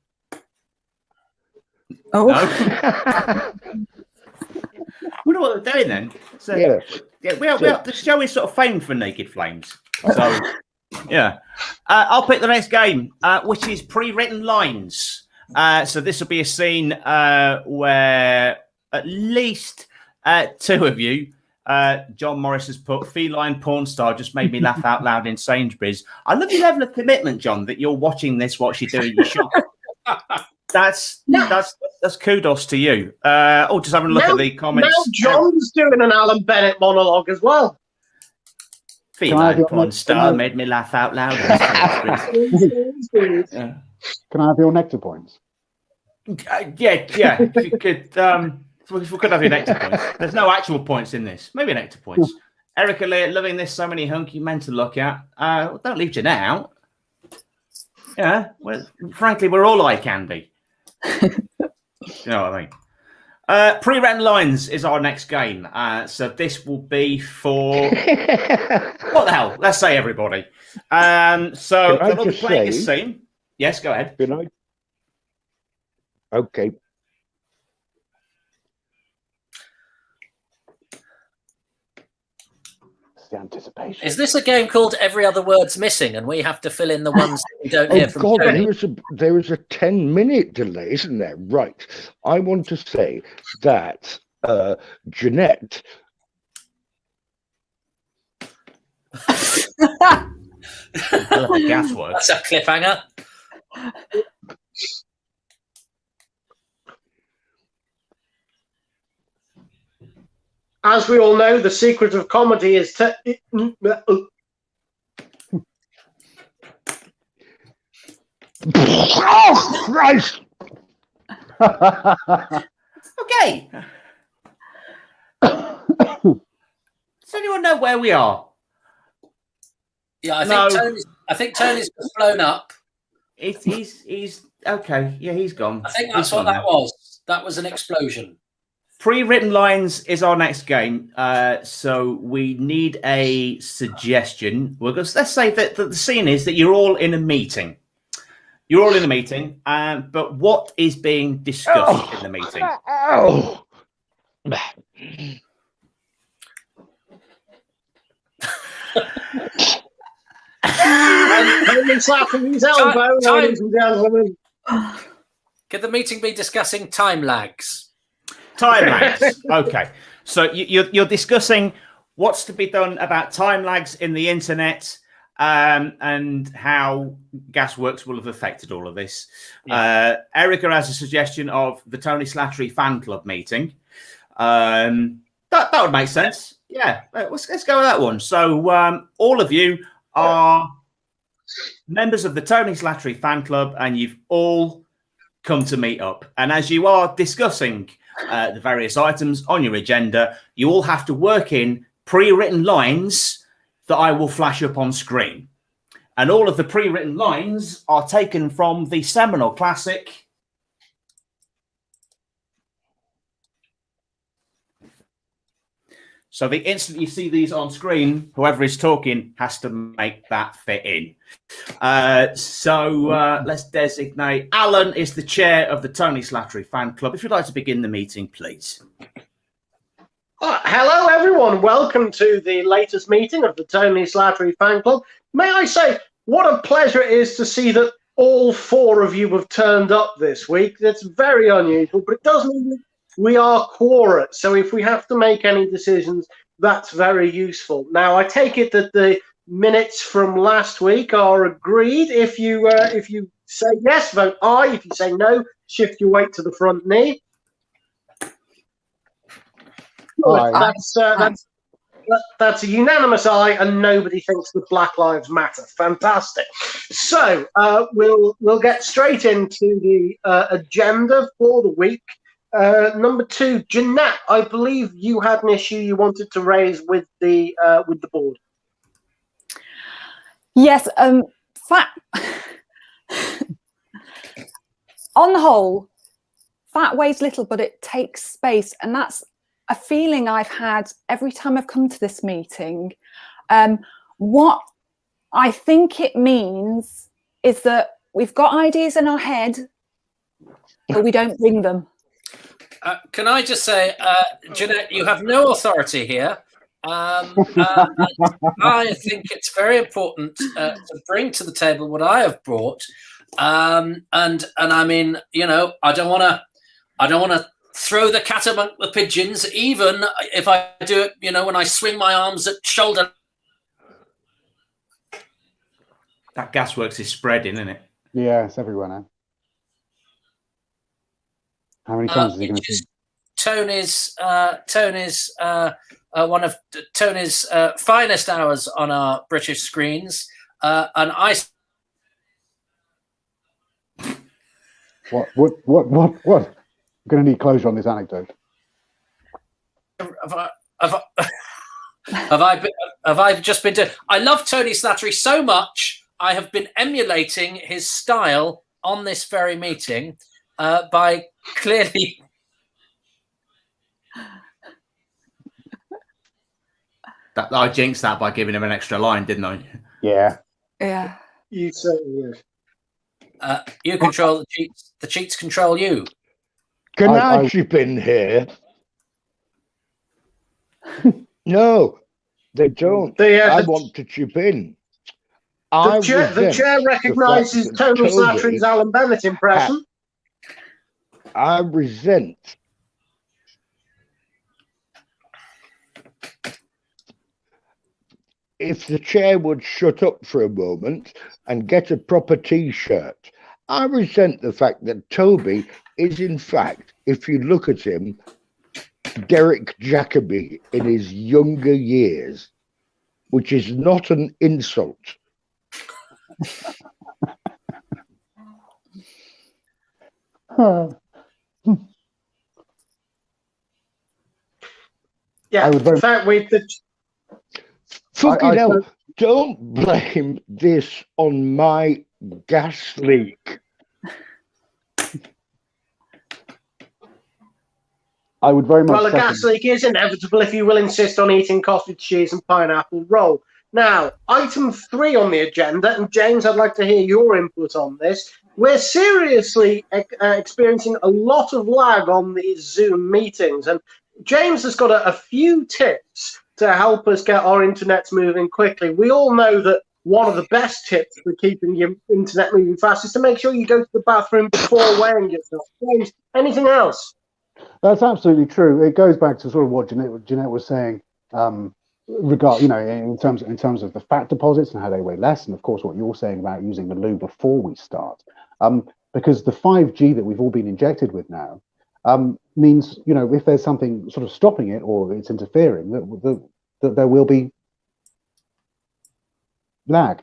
Oh. No. We know what we're doing then. So, yeah, the show is sort of famed for naked flames. So, yeah. I'll pick the next game, which is pre-written lines. So this will be a scene where at least two of you, John Morris has put feline porn star just made me laugh out loud in Sainsbury's. I love your level of commitment, John, that you're watching this whilst you're doing your shop. That's kudos to you. Just having a look at the comments. Now John's doing an Alan Bennett monologue as well. Feline porn star made me laugh out loud. Can I have your nectar points? Yeah. If you could, if we could have your nectar points. There's no actual points in this. Maybe nectar points. Erica Lear, loving this. So many hunky men to look at. Don't leave Jeanette out. Yeah. Well, frankly, we're all eye candy. You know what I mean? Pre-written lines is our next game. So this will be for what the hell? Let's say everybody. So they'll be playing a scene. Yes, go ahead. Can I? Okay. It's the anticipation. Is this a game called Every Other Word's Missing, and we have to fill in the ones that we don't hear from Tony? There is a 10-minute delay, isn't there? Right. I want to say that Jeanette. Gasworks. That's a cliffhanger. As we all know, the secret of comedy is to... Oh, Christ! Okay. Does anyone know where we are? Yeah, I think Tony's just blown up. He's okay. Yeah, he's gone. I think that's what that was. That was an explosion. Pre-written lines is our next game. So we need a suggestion. Let's say that the scene is that you're all in a meeting. You're all in a meeting, but what is being discussed in the meeting? Tony slapping his elbow, ladies and gentlemen. Could the meeting be discussing time lags? Time lags. Okay. So you're discussing what's to be done about time lags in the internet and how Gasworks will have affected all of this. Yeah. Erica has a suggestion of the Tony Slattery fan club meeting. That would make sense. Yeah. Let's go with that one. So all of you are members of the Tony Slattery fan club and you've all come to meet up. And as you are discussing the various items on your agenda, you all have to work in pre-written lines that I will flash up on screen. And all of the pre-written lines are taken from the seminal classic So the instant you see these on screen, whoever is talking has to make that fit in. So let's designate Alan is the chair of the Tony Slattery fan club. If you'd like to begin the meeting, please. Hello, everyone. Welcome to the latest meeting of the Tony Slattery fan club. May I say, what a pleasure it is to see that all 4 of you have turned up this week. That's very unusual, but it does mean that we are quorate. So if we have to make any decisions, that's very useful. Now, I take it that the minutes from last week are agreed. If you say yes, vote aye. If you say no, shift your weight to the front knee. That's a unanimous aye, and nobody thinks that Black Lives Matter. Fantastic. So we'll get straight into the agenda for the week. Number 2, Jeanette, I believe you had an issue you wanted to raise with the board. Yes. Fat. On the whole, fat weighs little, but it takes space, and that's a feeling I've had every time I've come to this meeting. What I think it means is that we've got ideas in our head, but we don't bring them. Can I just say, Jeanette, you have no authority here. I think it's very important to bring to the table what I have brought. And I mean, you know, I don't want to throw the cat among the pigeons, even if I do it, you know, when I swing my arms at shoulder. That gasworks is spreading, isn't it? Yeah, it's everywhere now. How many times is he going to see? Tony's one of Tony's finest hours on our British screens, and I. What? I'm going to need closure on this anecdote. Have I just been doing? I love Tony Slattery so much. I have been emulating his style on this very meeting by clearly. I jinxed that by giving him an extra line, didn't I? Yeah. Yeah. You certainly would. You control the cheats. The cheats control you. Can I chip in here? No, they don't. I want to chip in. The chair recognises Tony Slattery's Alan Bennett impression. I resent if the chair would shut up for a moment and get a proper T-shirt. I resent the fact that Toby is, in fact, if you look at him, Derek Jacobi in his younger years, which is not an insult. Yeah, in fact, fucking hell, don't blame this on my gas leak. I would very much. Well, a gas leak is inevitable if you will insist on eating cottage cheese and pineapple roll. Now, item 3 on the agenda, and James, I'd like to hear your input on this. We're seriously experiencing a lot of lag on these Zoom meetings, and James has got a few tips to help us get our internet moving quickly. We all know that one of the best tips for keeping your internet moving fast is to make sure you go to the bathroom before weighing yourself. James, anything else? That's absolutely true. It goes back to sort of what Jeanette was saying, in terms of the fat deposits and how they weigh less, and of course what you're saying about using the loo before we start, because the 5G that we've all been injected with now means, you know, if there's something sort of stopping it or it's interfering, that there will be lag.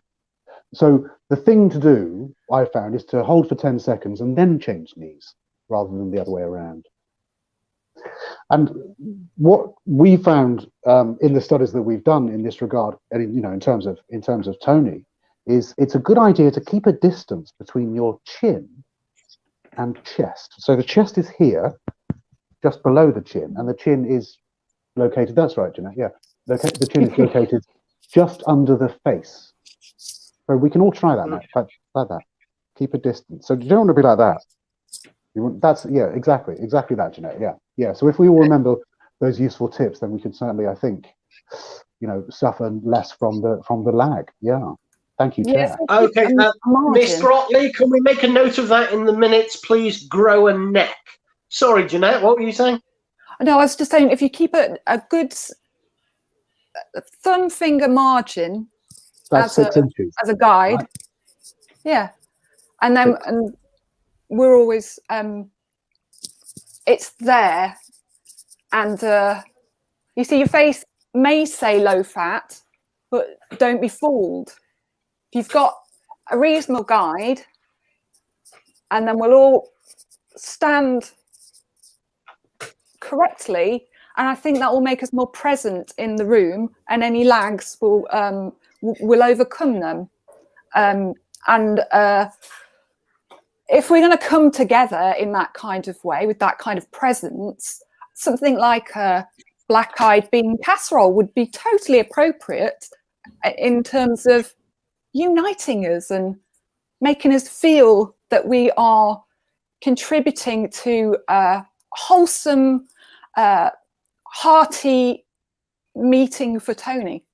So the thing to do, I found, is to hold for 10 seconds and then change knees rather than the other way around. And what we found in the studies that we've done in this regard, and in terms of Tony, is it's a good idea to keep a distance between your chin and chest. So the chest is here, just below the chin, and the chin is located. That's right, Jeanette. Yeah, the chin is located just under the face. So we can all try that now. Like that. Keep a distance. So you don't want to be like that. That's exactly that, Jeanette. Yeah. So if we all remember those useful tips, then we can certainly, I think, suffer less from the lag. Yeah. Thank you, Chair. Okay, Mr. Otley, can we make a note of that in the minutes? Please grow a neck. Sorry, Jeanette, what were you saying? No, I was just saying, if you keep a good thumb finger margin that's 6 inches as a guide, right. Yeah, and then we're always it's there, and you see, your face may say low fat, but don't be fooled. If you've got a reasonable guide, and then we'll all stand correctly, and I think that will make us more present in the room, and any lags will overcome them. And if we're going to come together in that kind of way, with that kind of presence, something like a black-eyed bean casserole would be totally appropriate in terms of uniting us and making us feel that we are contributing to a wholesome, hearty meeting for Tony.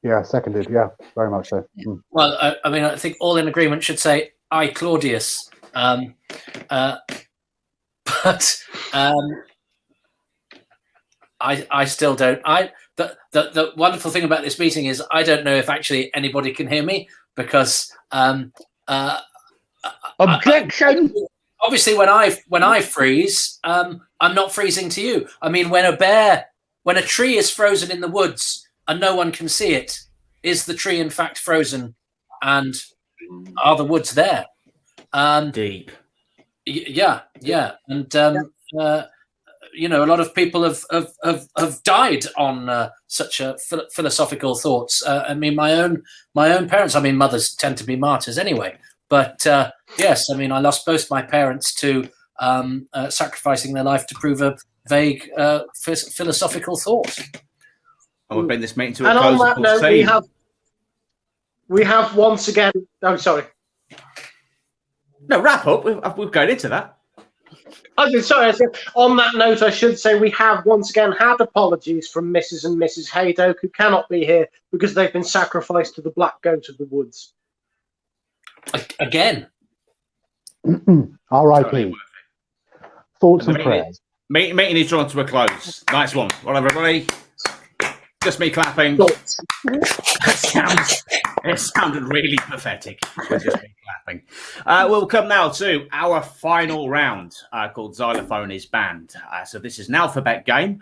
Yeah, seconded. Yeah, very much so. Well, I mean, I think all in agreement should say "I, Claudius," but I still don't. The wonderful thing about this meeting is I don't know if actually anybody can hear me, because objection. Obviously, when I freeze, I'm not freezing to you. I mean, when a tree is frozen in the woods and no one can see it, is the tree in fact frozen, and are the woods there? Deep. Yeah, and a lot of people have died on such a philosophical thoughts. I mean, my own parents. I mean, mothers tend to be martyrs anyway. But yes, I mean, I lost both my parents to sacrificing their life to prove a vague philosophical thought. And we'll bring this meeting to a and close. On that note, we have once again. Oh, sorry. No, wrap up. We've gone into that. Okay, sorry. On that note, I should say we have once again had apologies from Mrs. and Mrs. Hadoke, who cannot be here because they've been sacrificed to the black goat of the woods. Again. R.I.P. Thoughts and prayers. Meeting is drawn to a close. Nice one. Well, everybody. Just me clapping. It sounded really pathetic. Just me clapping. We'll come now to our final round called Xylophone is Banned. So this is an alphabet game.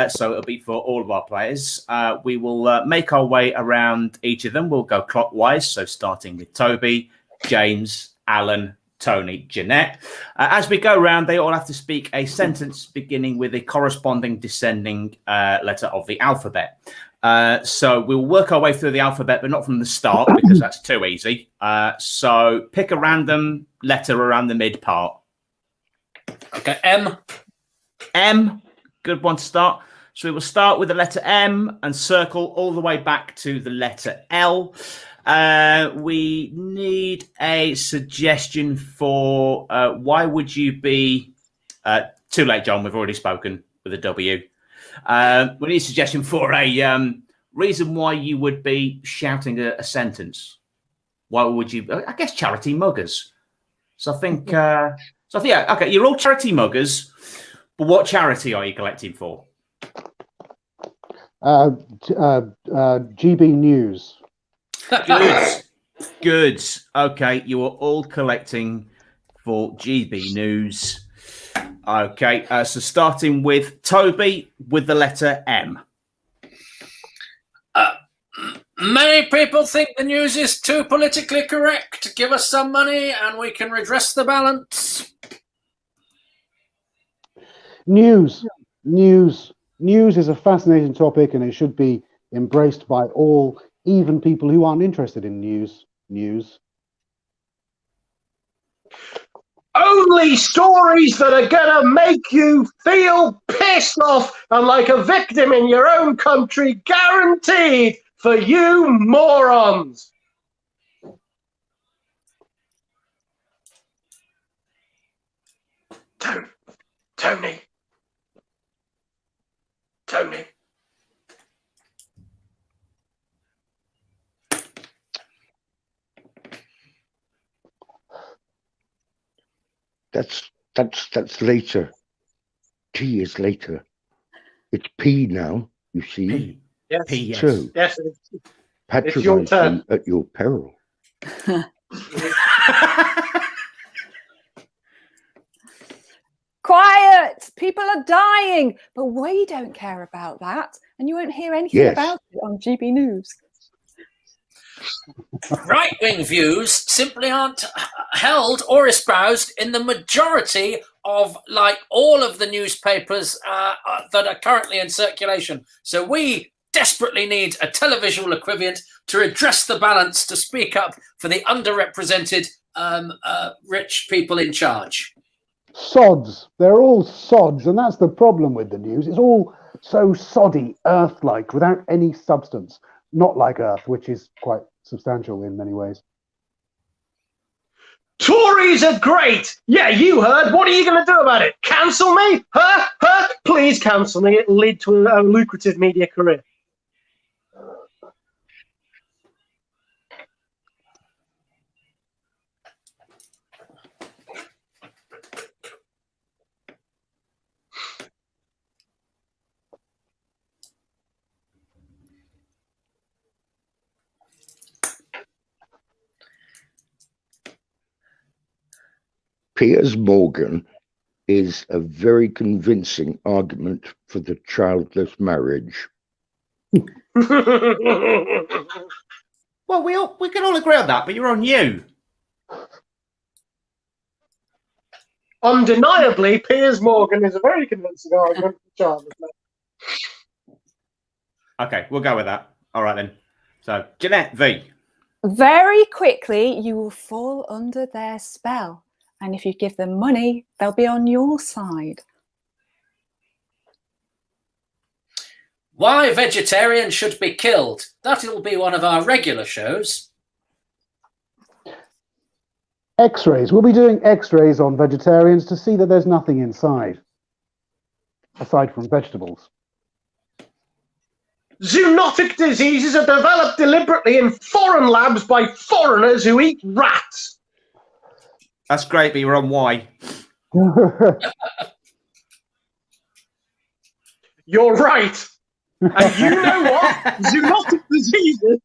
So it'll be for all of our players. We will make our way around each of them. We'll go clockwise. So starting with Toby, James, Alan, Tony, Jeanette. As we go around, they all have to speak a sentence beginning with a corresponding descending letter of the alphabet. So we'll work our way through the alphabet, but not from the start because that's too easy. So pick a random letter around the mid part. Okay, M. M, good one to start. So we will start with the letter M and circle all the way back to the letter L. We need a suggestion for why would you be too late, John? We've already spoken with a W. We need a suggestion for a reason why you would be shouting a sentence. Why would you? I guess charity muggers. So I think. Yeah. Okay, you're all charity muggers, but what charity are you collecting for? GB News. Good. Okay, you are all collecting for GB News. Okay, so starting with Toby with the letter M. Many people think the news is too politically correct. Give us some money and we can redress the balance. News is a fascinating topic, and it should be embraced by all, even people who aren't interested in news. Only stories that are gonna make you feel pissed off and like a victim in your own country, guaranteed for you morons. Tony. That's later. T is later. It's P now, you see. P. Yes. P, yes. So, Yes, patronize your turn. me at your peril. Quiet! People are dying, but we don't care about that, and you won't hear anything Yes. about it on GB News. Right-wing views simply aren't held or espoused in the majority of, like, all of the newspapers that are currently in circulation. So we desperately need a televisual equivalent to redress the balance, to speak up for the underrepresented rich people in charge. Sods. They're all sods, and that's the problem with the news. It's all so soddy, Earth-like, without any substance. Not like Earth, which is quite substantial in many ways. Tories are great. Yeah, you heard. What are you going to do about it? Cancel me? Huh? Please cancel me. It'll lead to a lucrative media career. Piers Morgan is a very convincing argument for the childless marriage. Well, we can all agree on that, but you're on you. Undeniably, Piers Morgan is a very convincing argument for childless marriage. Okay, we'll go with that. All right, then. So, Jeanette V. Very quickly, you will fall under their spell. And if you give them money, they'll be on your side. Why vegetarians should be killed. That'll be one of our regular shows. X-rays. We'll be doing X-rays on vegetarians to see that there's nothing inside, aside from vegetables. Zoonotic diseases are developed deliberately in foreign labs by foreigners who eat rats. That's great, but you're on Y. You're right. And you know what? Zoonotic diseases.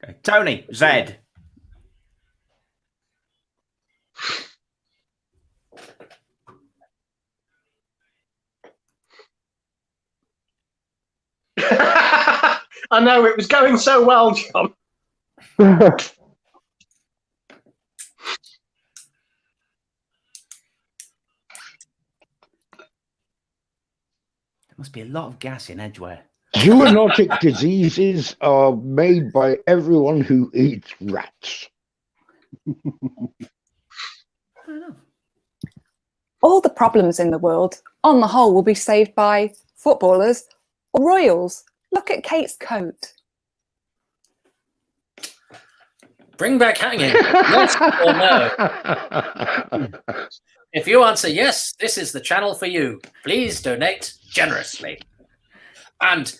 Okay. Tony Z. I know, it was going so well, John. There must be a lot of gas in Edgware. Zoonotic diseases are made by everyone who eats rats. All the problems in the world, on the whole, will be saved by footballers or royals. Look at Kate's coat. Bring back hanging. Yes or no? If you answer yes, this is the channel for you. Please donate generously. And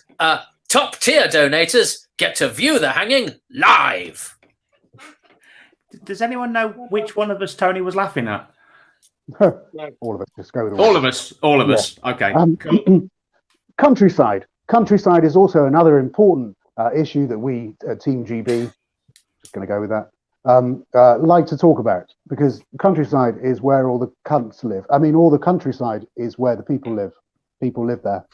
top tier donators get to view the hanging live. Does anyone know which one of us Tony was laughing at? All of us. Just go with All of us. All of us. Okay. Cool. Countryside. Countryside is also another important issue that we, Team GB, just going to go with that, like to talk about, because countryside is where all the cunts live. I mean, all the countryside is where the people live. People live there.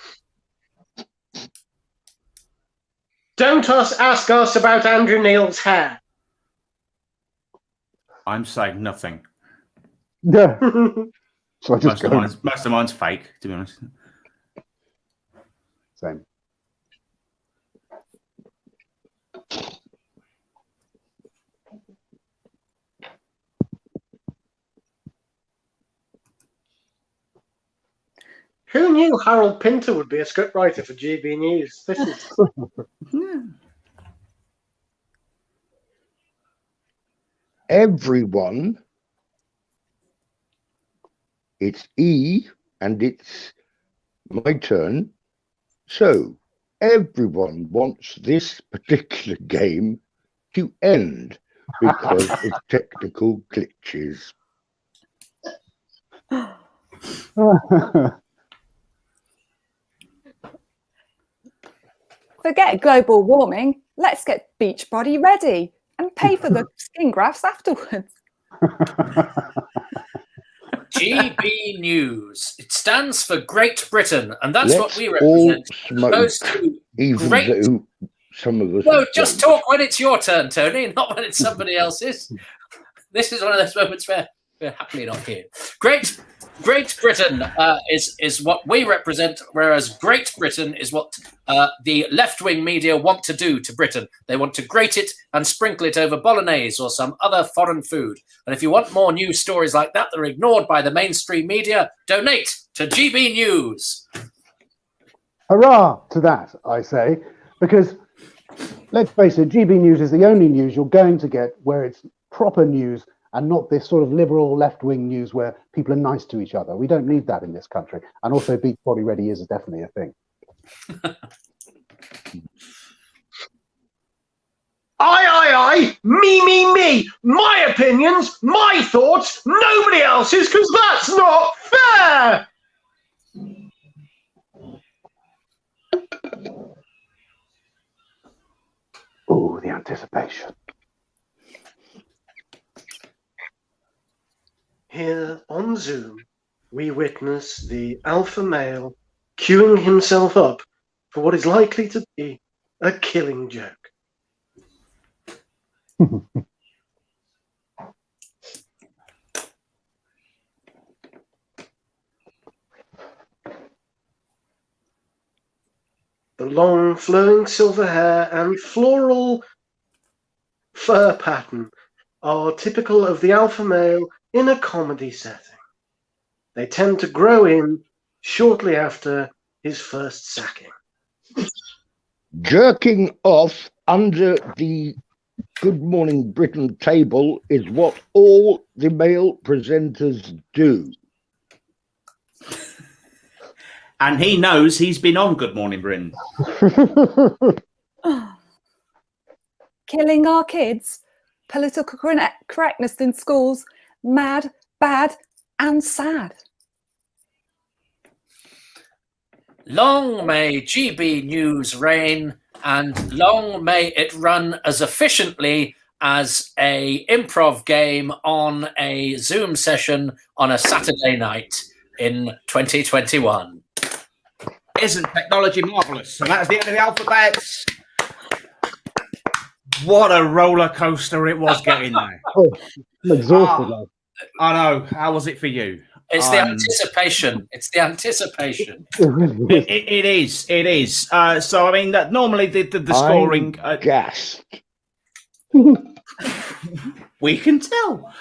Don't ask us about Andrew Neil's hair. I'm saying nothing. Yeah. So I just Most of mine's fake, to be honest. Same. Who knew Harold Pinter would be a scriptwriter for GB News? This is Everyone. It's E, and it's my turn. So everyone wants this particular game to end because of technical glitches. Forget global warming. Let's get Beachbody ready and pay for the skin grafts afterwards. GB News. It stands for Great Britain, and that's Let's what we represent. all Opposed smoke, to even great. though some of us. No, just talk when it's your turn, Tony, not when it's somebody else's. This is one of those moments where we're happily not here. Great Britain is what we represent, whereas Great Britain is what the left-wing media want to do to Britain. They want to grate it and sprinkle it over bolognese or some other foreign food. And if you want more news stories like that that are ignored by the mainstream media, donate to GB News. Hurrah to that, I say, because let's face it, GB News is the only news you're going to get where it's proper news and not this sort of liberal left-wing news where people are nice to each other. We don't need that in this country. And also Beachbody Ready is definitely a thing. Aye, me, my opinions, my thoughts, nobody else's, because that's not fair. Oh, the anticipation. Here on Zoom, we witness the alpha male queuing himself up for what is likely to be a killing joke. The long, flowing silver hair and floral fur pattern are typical of the alpha male in a comedy setting. They tend to grow in shortly after his first sacking. Jerking off under the Good Morning Britain table is what all the male presenters do. And he knows he's been on Good Morning Britain. Killing our kids, political correctness in schools, mad, bad, and sad. Long may GB News reign, and long may it run as efficiently as a improv game on a Zoom session on a Saturday night in 2021. Isn't technology marvellous? So that's the end of the alphabets. What a roller coaster it was getting there. Oh, I'm exhausted now. I know. How was it for you? It's the anticipation. It's the anticipation. It is. It is. So, I mean, normally the scoring... gassed. We can tell.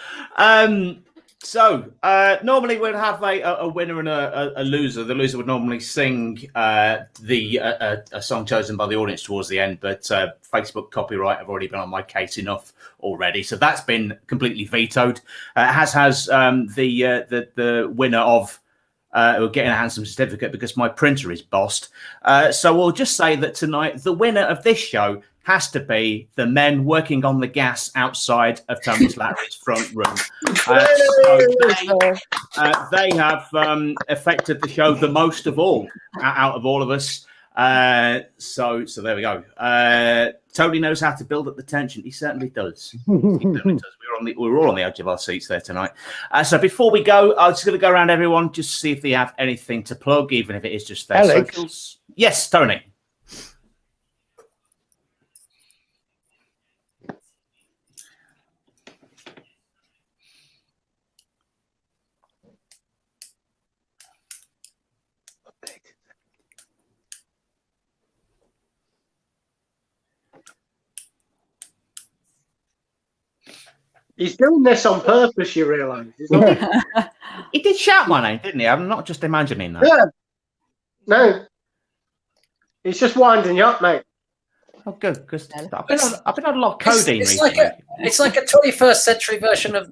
So, normally we'd have a winner and a loser. The loser would normally sing a song chosen by the audience towards the end, but Facebook copyright have already been on my case enough already, so that's been completely vetoed. Has the winner of getting a handsome certificate because my printer is bossed. So we'll just say that tonight the winner of this show has to be the men working on the gas outside of Tony Slattery's front room. They have affected the show the most of all out of all of us. So there we go. Tony knows how to build up the tension. He certainly does. We're all on the edge of our seats there tonight. So before we go, I'm just going to go around everyone just to see if they have anything to plug, even if it is just their Alex. socials. Yes, Tony. He's doing this on purpose, you realise. He did shout my name, didn't he? I'm not just imagining that. Yeah, No. He's just winding you up, mate. Oh, good, because I've been on a lot of codeine It's recently. it's like a 21st century version of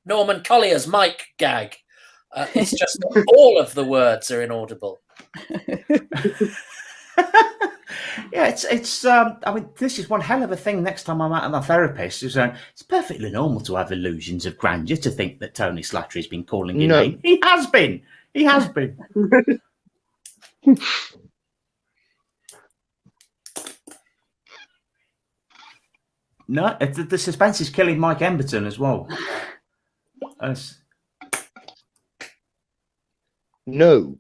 Norman Collier's Mike gag. It's just all of the words are inaudible. Yeah, it's. I mean, this is one hell of a thing. Next time I'm out of my therapist, is it's perfectly normal to have illusions of grandeur. To think that Tony Slattery's been calling your name, he has been. He has been. No, the suspense is killing Mike Emberton as well. No.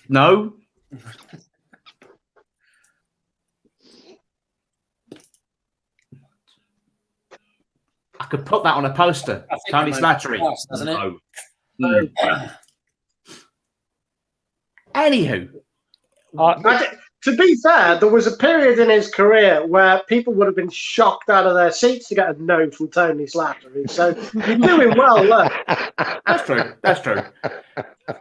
No. I could put that on a poster. Tony Slattery. Doesn't it? No. Anywho. To be fair, there was a period in his career where people would have been shocked out of their seats to get a no from Tony Slattery. So you're doing well, look. That's true. That's true.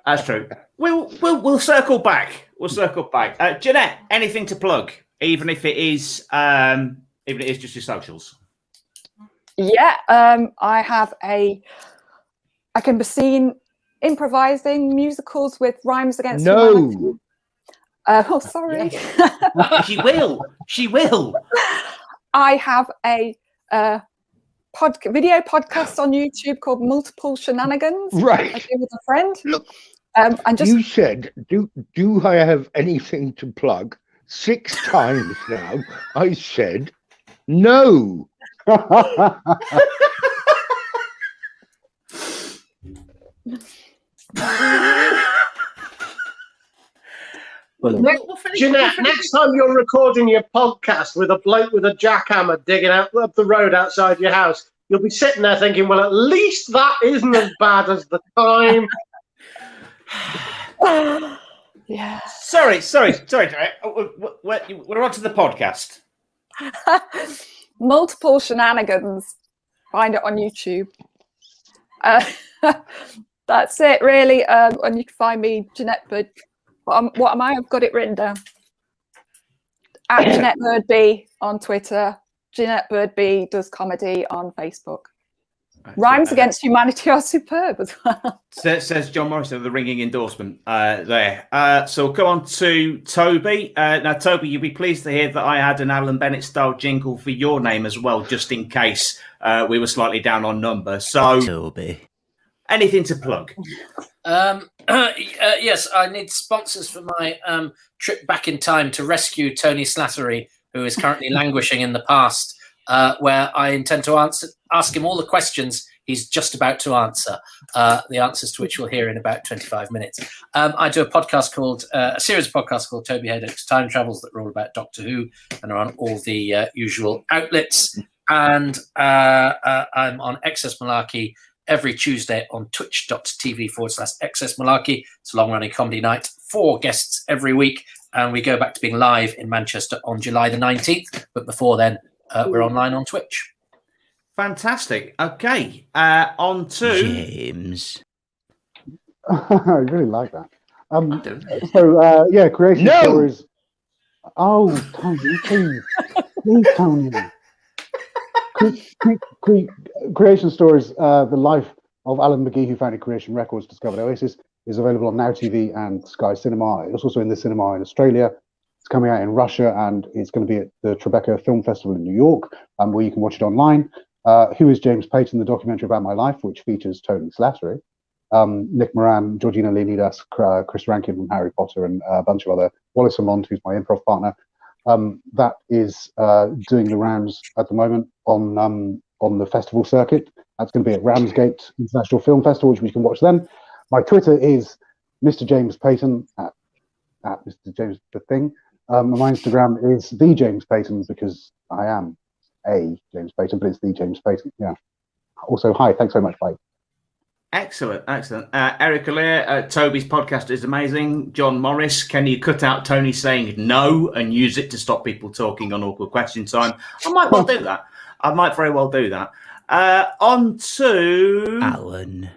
That's true. We'll circle back. We'll circle back. Jeanette, anything to plug, even if it is just your socials. Yeah, I have I can be seen improvising musicals with rhymes against humanity. Oh, sorry. Yes. She will. I have a video podcast on YouTube called Multiple Shenanigans. Right. I do with a friend. Look, and just you said, do I have anything to plug? 6 times now. I said no. Jeanette, next time you're recording your podcast with a bloke with a jackhammer digging up the road outside your house, you'll be sitting there thinking, well, at least that isn't as bad as the time. yeah. Sorry, Jeanette. We're on to the podcast. Multiple Shenanigans. Find it on YouTube. That's it, really. And you can find me, Jeanette Bird. What am I? I've got it written down. At Jeanette Bird B on Twitter. Jeanette Bird B does comedy on Facebook. Rhymes against humanity are superb as well. Says John Morrison, the ringing endorsement there. So go on to Toby. Now, Toby, you'll be pleased to hear that I had an Alan Bennett style jingle for your name as well, just in case we were slightly down on numbers. So, Toby. Anything to plug? Yes, I need sponsors for my trip back in time to rescue Tony Slattery, who is currently languishing in the past, where I intend to ask him all the questions he's just about to answer, the answers to which we'll hear in about 25 minutes. I do a series of podcasts called Toby Hadoke's Time Travels that are all about Doctor Who and are on all the usual outlets. And I'm on Excess Malarkey every Tuesday on twitch.tv/Excess Malarkey. It's a long-running comedy night, 4 guests every week, and we go back to being live in Manchester on July the 19th. But before then, we're online on Twitch. Fantastic. Okay, on to James. I really like that. Creation Stories. Oh, Tony, please, Tony. Creation Stories, the life of Alan McGee, who founded Creation Records, discovered Oasis, is available on Now TV and Sky Cinema. It's also in the cinema in Australia. It's coming out in Russia, and it's going to be at the Tribeca Film Festival in New York, where you can watch it online. Who is James Payton, the documentary about my life, which features Tony Slattery, Nick Moran, Georgina Leonidas, Chris Rankin from Harry Potter, and a bunch of other, Wallace Amond, who's my improv partner. That is doing the rounds at the moment on the festival circuit. That's going to be at Ramsgate International Film Festival, which we can watch then. My Twitter is Mr. James Payton at Mr. James the Thing. My Instagram is the James Payton, because I am a James Payton, but it's the James Payton. Yeah. Also, hi. Thanks so much. Bye. Excellent. Eric Lear, Toby's podcast is amazing. John Morris, can you cut out Tony saying no and use it to stop people talking on awkward question time? I might well do that. I might very well do that. On to Alan.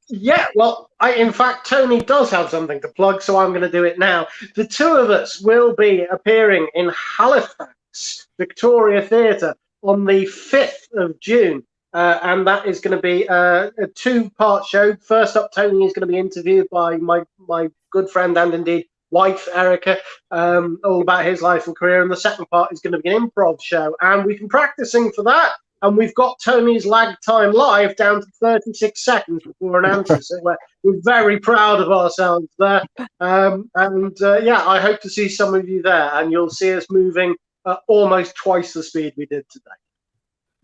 Yeah, well, in fact, Tony does have something to plug, so I'm going to do it now. The two of us will be appearing in Halifax, Victoria Theatre, on the 5th of June. And that is going to be a two-part show. First up, Tony is going to be interviewed by my good friend and indeed wife, Erica, all about his life and career. And the second part is going to be an improv show. And we've been practicing for that. And we've got Tony's lag time live down to 36 seconds before an answer. So we're very proud of ourselves there. Yeah, I hope to see some of you there. And you'll see us moving at almost twice the speed we did today.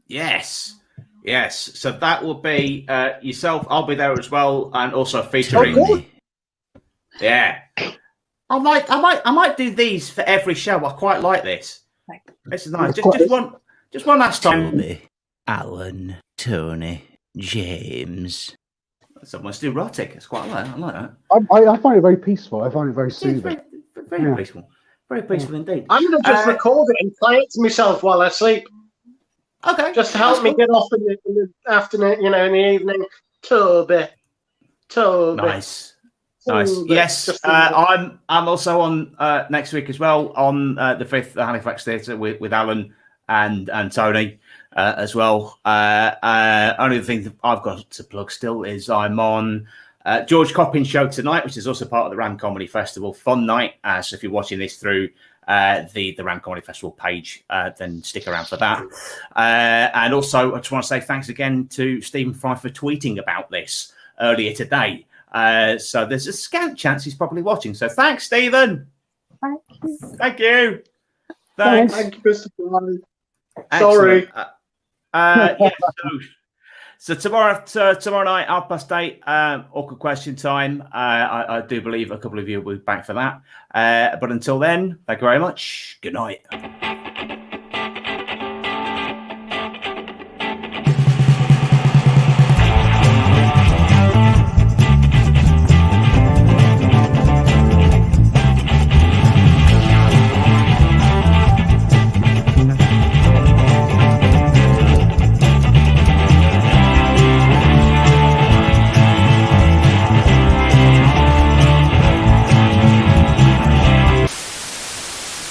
Yes. So that will be yourself. I'll be there as well. And also featuring. Tony. Yeah. I might do these for every show. I quite like this. This is nice. Just one last time. Toby, Allan, Tony, James. That's almost erotic. It's quite I like that. I find it very peaceful. I find it very soothing. Very peaceful. Very peaceful indeed. I'm going to just record it and play it to myself while I sleep. Okay. Just to help me get off in the afternoon, in the evening. Toby. Nice. Yes, I'm also on next week as well on the 5th at the Halifax Theatre with Allan and Tony as well. Only the thing that I've got to plug still is I'm on George Coppin's show tonight, which is also part of the Rand Comedy Festival. Fun night. So if you're watching this through the Rand Comedy Festival page, then stick around for that. And also, I just want to say thanks again to Stephen Fry for tweeting about this earlier today. So there's a scant chance he's probably watching. So thanks, Stephen. Thank you. Thanks. Thank you, Mr. Fry. Sorry. So tomorrow night, 8:30, awkward question time. I do believe a couple of you will be back for that. But until then, thank you very much. Good night.